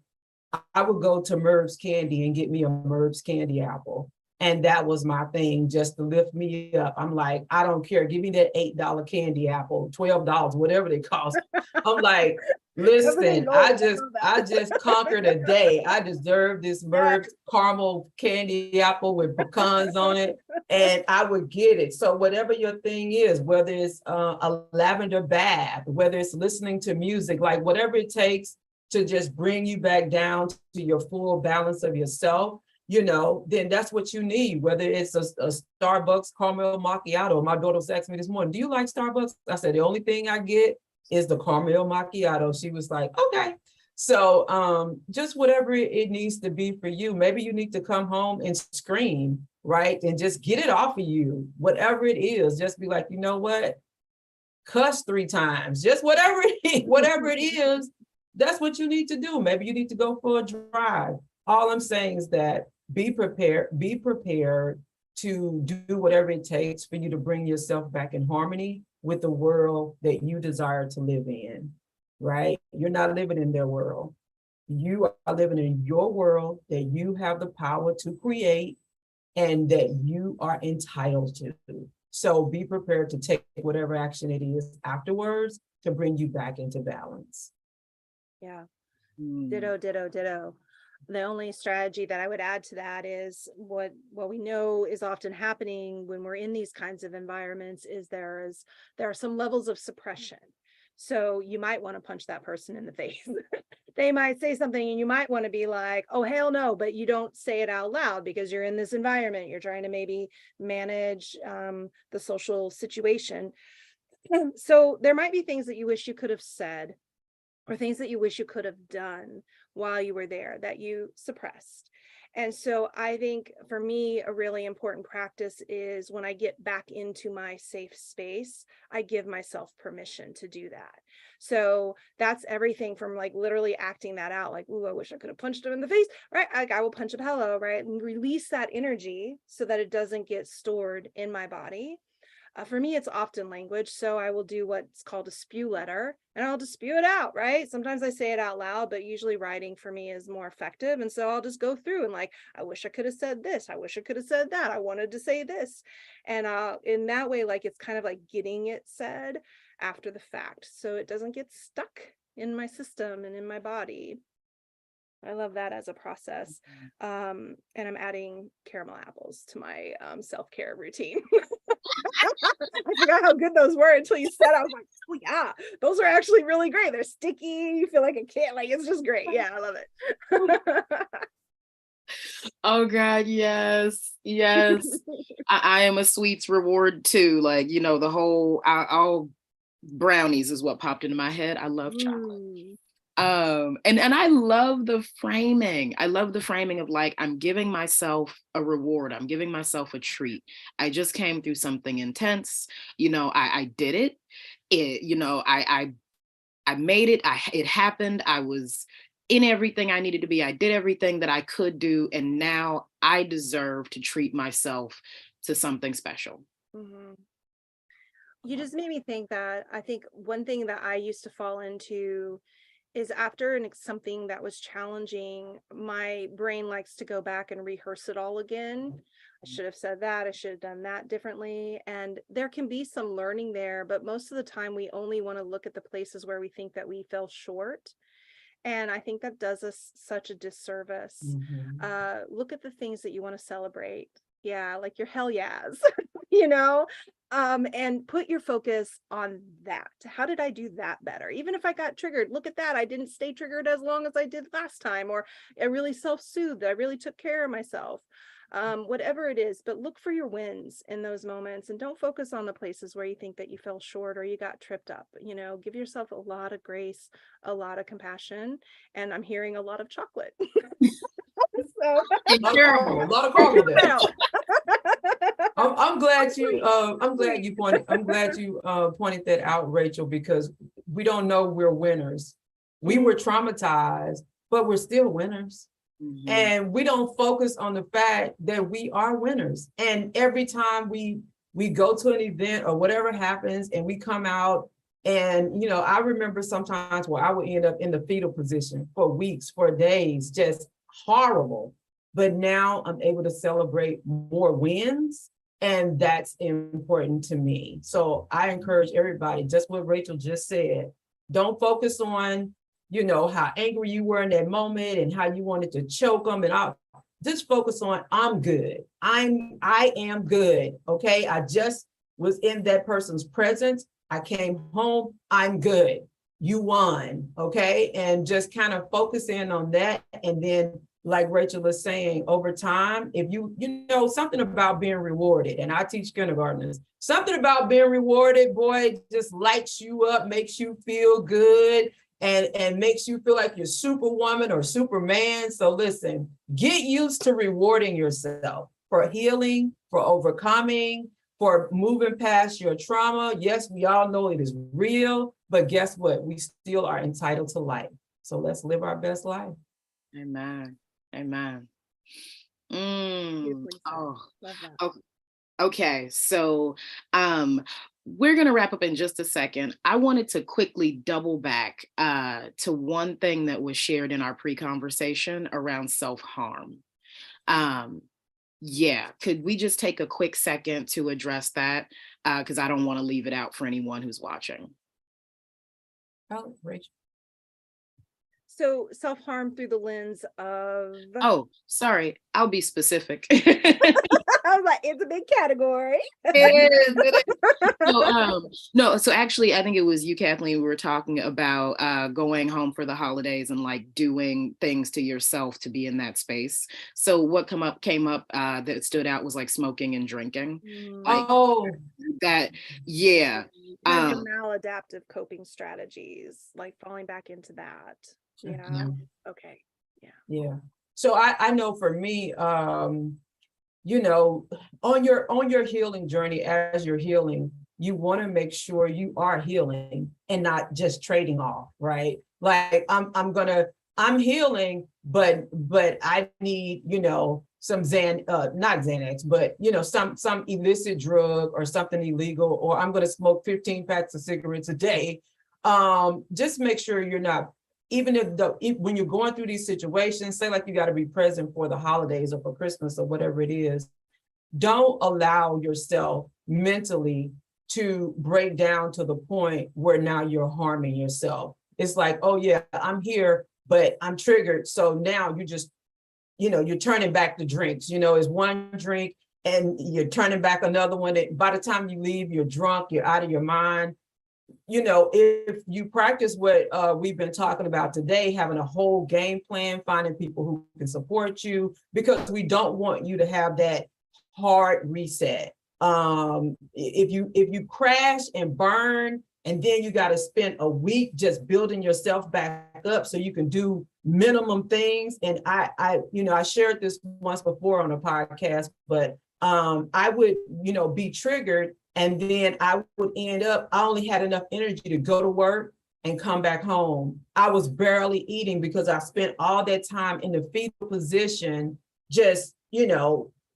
I would go to Merv's Candy and get me a Merv's Candy apple. And that was my thing, just to lift me up. I'm like, I don't care. Give me that $8 candy apple, $12, whatever they cost. I'm like, listen, I just conquered a day. I deserve this Merv's caramel candy apple with pecans on it. And I would get it. So whatever your thing is, whether it's a lavender bath, whether it's listening to music, like whatever it takes to just bring you back down to your full balance of yourself, then that's what you need. Whether it's a Starbucks caramel macchiato. My daughter was asking me this morning, do you like Starbucks? I said, the only thing I get is the caramel macchiato. She was like, okay. So just whatever it needs to be for you. Maybe you need to come home and scream, right? And just get it off of you, whatever it is. Just be like, you know what? Cuss 3 times, just whatever it is, that's what you need to do. Maybe you need to go for a drive. All I'm saying is that be prepared to do whatever it takes for you to bring yourself back in harmony with the world that you desire to live in, right? You're not living in their world. You are living in your world that you have the power to create and that you are entitled to. So be prepared to take whatever action it is afterwards to bring you back into balance. Yeah. Ditto. The only strategy that I would add to that is what we know is often happening when we're in these kinds of environments is there are some levels of suppression. So you might want to punch that person in the face. They might say something and you might want to be like, oh, hell no, but you don't say it out loud because you're in this environment. You're trying to maybe manage the social situation. So there might be things that you wish you could have said or things that you wish you could have done while you were there that you suppressed. And so I think for me, a really important practice is when I get back into my safe space, I give myself permission to do that. So that's everything from like literally acting that out, like, ooh, I wish I could have punched him in the face, right? Like I will punch him hello, right? And release that energy so that it doesn't get stored in my body. For me, it's often language. So I will do what's called a spew letter and I'll just spew it out, right? Sometimes I say it out loud, but usually writing for me is more effective. And so I'll just go through and like, I wish I could have said this. I wish I could have said that. I wanted to say this. And in that way, like it's kind of like getting it said after the fact. So it doesn't get stuck in my system and in my body. I love that as a process. And I'm adding caramel apples to my self-care routine. I forgot how good those were until you said. I was like, oh yeah, those are actually really great. They're sticky. You feel like a kid. Like, it's just great. Yeah, I love it. Oh God, yes, yes. I am a sweets reward too. Like, the whole all brownies is what popped into my head. I love chocolate. And I love the framing. I love the framing of like, I'm giving myself a reward. I'm giving myself a treat. I just came through something intense. I did it. I made it. It happened. I was in everything I needed to be. I did everything that I could do. And now I deserve to treat myself to something special. Mm-hmm. You just made me think that I think one thing that I used to fall into is after something that was challenging, my brain likes to go back and rehearse it all again. I should have said that. I should have done that differently. And there can be some learning there, but most of the time we only want to look at the places where we think that we fell short. And I think that does us such a disservice. Look at the things that you want to celebrate. Yeah, like your hell yeahs, and put your focus on that. How did I do that better? Even if I got triggered, look at that. I didn't stay triggered as long as I did last time, or I really self-soothed. I really took care of myself. Whatever it is, but look for your wins in those moments and don't focus on the places where you think that you fell short or you got tripped up. Give yourself a lot of grace, a lot of compassion, and I'm hearing a lot of chocolate. So a lot of caramel there. I'm glad you pointed that out, Rachel, because we don't know we're winners. We were traumatized, but we're still winners. And we don't focus on the fact that we are winners. And every time we go to an event or whatever happens and we come out and, I remember sometimes where I would end up in the fetal position for weeks, for days, just horrible. But now I'm able to celebrate more wins. And that's important to me. So I encourage everybody, just what Rachel just said, don't focus on how angry you were in that moment and how you wanted to choke them, and I'll just focus on I'm good. I am good. Okay. I just was in that person's presence. I came home. I'm good. You won. Okay. And just kind of focus in on that. And then, like Rachel was saying, over time, if you something about being rewarded, and I teach kindergartners, something about being rewarded, boy, just lights you up, makes you feel good. And makes you feel like you're Superwoman or Superman. So listen, get used to rewarding yourself for healing, for overcoming, for moving past your trauma. Yes, we all know it is real, but guess what? We still are entitled to life. So let's live our best life. Amen. Love that. Okay. So, we're going to wrap up in just a second. I wanted to quickly double back to one thing that was shared in our pre-conversation around self-harm. Could we just take a quick second to address that? Because I don't want to leave it out for anyone who's watching. Oh, Rachel. So self-harm through the lens of... Oh, sorry. I'll be specific. I was like, it's a big category. It is. So actually, I think it was you, Kathleen, we were talking about going home for the holidays and like doing things to yourself to be in that space. So what came up that stood out was like smoking and drinking. That, yeah. Maladaptive coping strategies, like falling back into that. Yeah. Okay. Yeah. So I know for me, on your healing journey, as you're healing, you want to make sure you are healing and not just trading off, right? Like I'm healing, but I need, some not Xanax, but some illicit drug or something illegal, or I'm going to smoke 15 packs of cigarettes a day. Just make sure you're not, even when you're going through these situations, say like you got to be present for the holidays or for Christmas or whatever it is, don't allow yourself mentally to break down to the point where now you're harming yourself. It's like, oh yeah, I'm here, but I'm triggered. So now you just, you're turning back the drinks, it's one drink and you're turning back another one. By the time you leave, you're drunk, you're out of your mind. If you practice what we've been talking about today, having a whole game plan, finding people who can support you, because we don't want you to have that hard reset. If you crash and burn, and then you got to spend a week just building yourself back up so you can do minimum things. And I shared this once before on a podcast, but I would, be triggered. And then I would end up, I only had enough energy to go to work and come back home. I was barely eating because I spent all that time in the fetal position, just,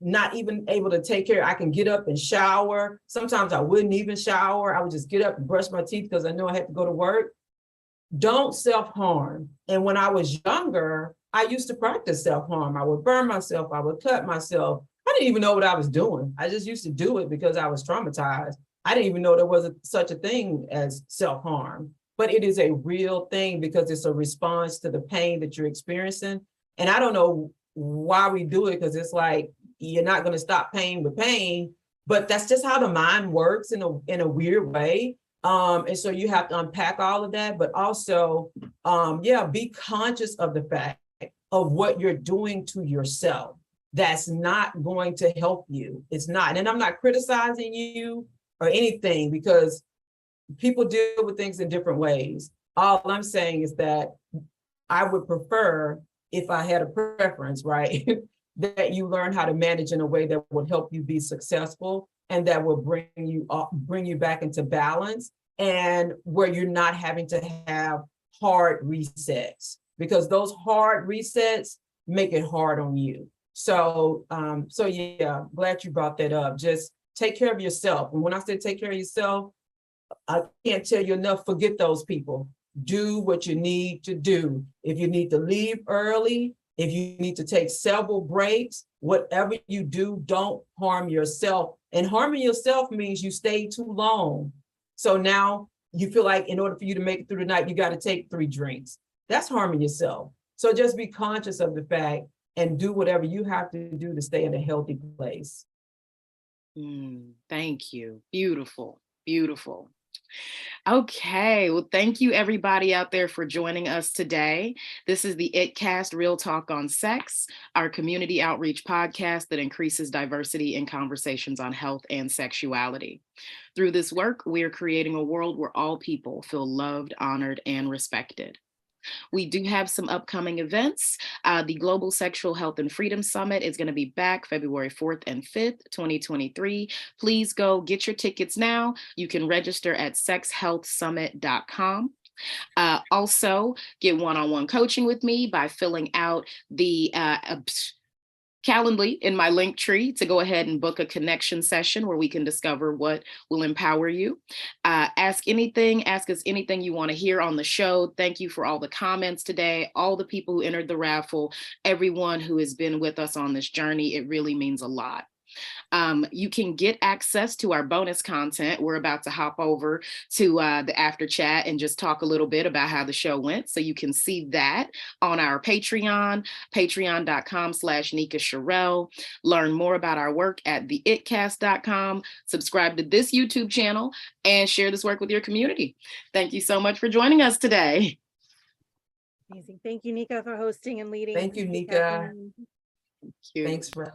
not even able to take care. I can get up and shower. Sometimes I wouldn't even shower. I would just get up and brush my teeth because I know I had to go to work. Don't self-harm. And when I was younger, I used to practice self-harm. I would burn myself. I would cut myself. I didn't even know what I was doing. I just used to do it because I was traumatized. I didn't even know there was such a thing as self-harm, but it is a real thing because it's a response to the pain that you're experiencing. And I don't know why we do it, because it's like, you're not going to stop pain with pain, but that's just how the mind works in a weird way. And so you have to unpack all of that, but also, be conscious of the fact of what you're doing to yourself. That's not going to help you. It's not. And I'm not criticizing you or anything, because people deal with things in different ways. All I'm saying is that I would prefer, if I had a preference, right, that you learn how to manage in a way that would help you be successful and that will bring you back into balance, and where you're not having to have hard resets, because those hard resets make it hard on you. So yeah, glad you brought that up. Just take care of yourself. And when I say take care of yourself, I can't tell you enough, forget those people. Do what you need to do. If you need to leave early, if you need to take several breaks, whatever you do, don't harm yourself. And harming yourself means you stay too long. So now you feel like in order for you to make it through the night, you got to take 3 drinks. That's harming yourself. So just be conscious of the fact and do whatever you have to do to stay in a healthy place. Thank you. Beautiful, beautiful. Okay, well, thank you everybody out there for joining us today. This is the ItCast Real Talk on Sex, our community outreach podcast that increases diversity in conversations on health and sexuality. Through this work, we are creating a world where all people feel loved, honored, and respected. We do have some upcoming events. The Global Sexual Health and Freedom Summit is going to be back February 4th and 5th, 2023. Please go get your tickets now. You can register at sexhealthsummit.com. Also, get one-on-one coaching with me by filling out the Calendly in my link tree to go ahead and book a connection session where we can discover what will empower you. Ask us anything you want to hear on the show. Thank you for all the comments today, all the people who entered the raffle, everyone who has been with us on this journey. It really means a lot. You can get access to our bonus content. We're about to hop over to the after chat and just talk a little bit about how the show went. So you can see that on our Patreon, patreon.com/Nika Sherelle. Learn more about our work at theitcast.com. Subscribe to this YouTube channel and share this work with your community. Thank you so much for joining us today. Amazing. Thank you, Nika, for hosting and leading. Thank you, Nika. Thank you. Thanks for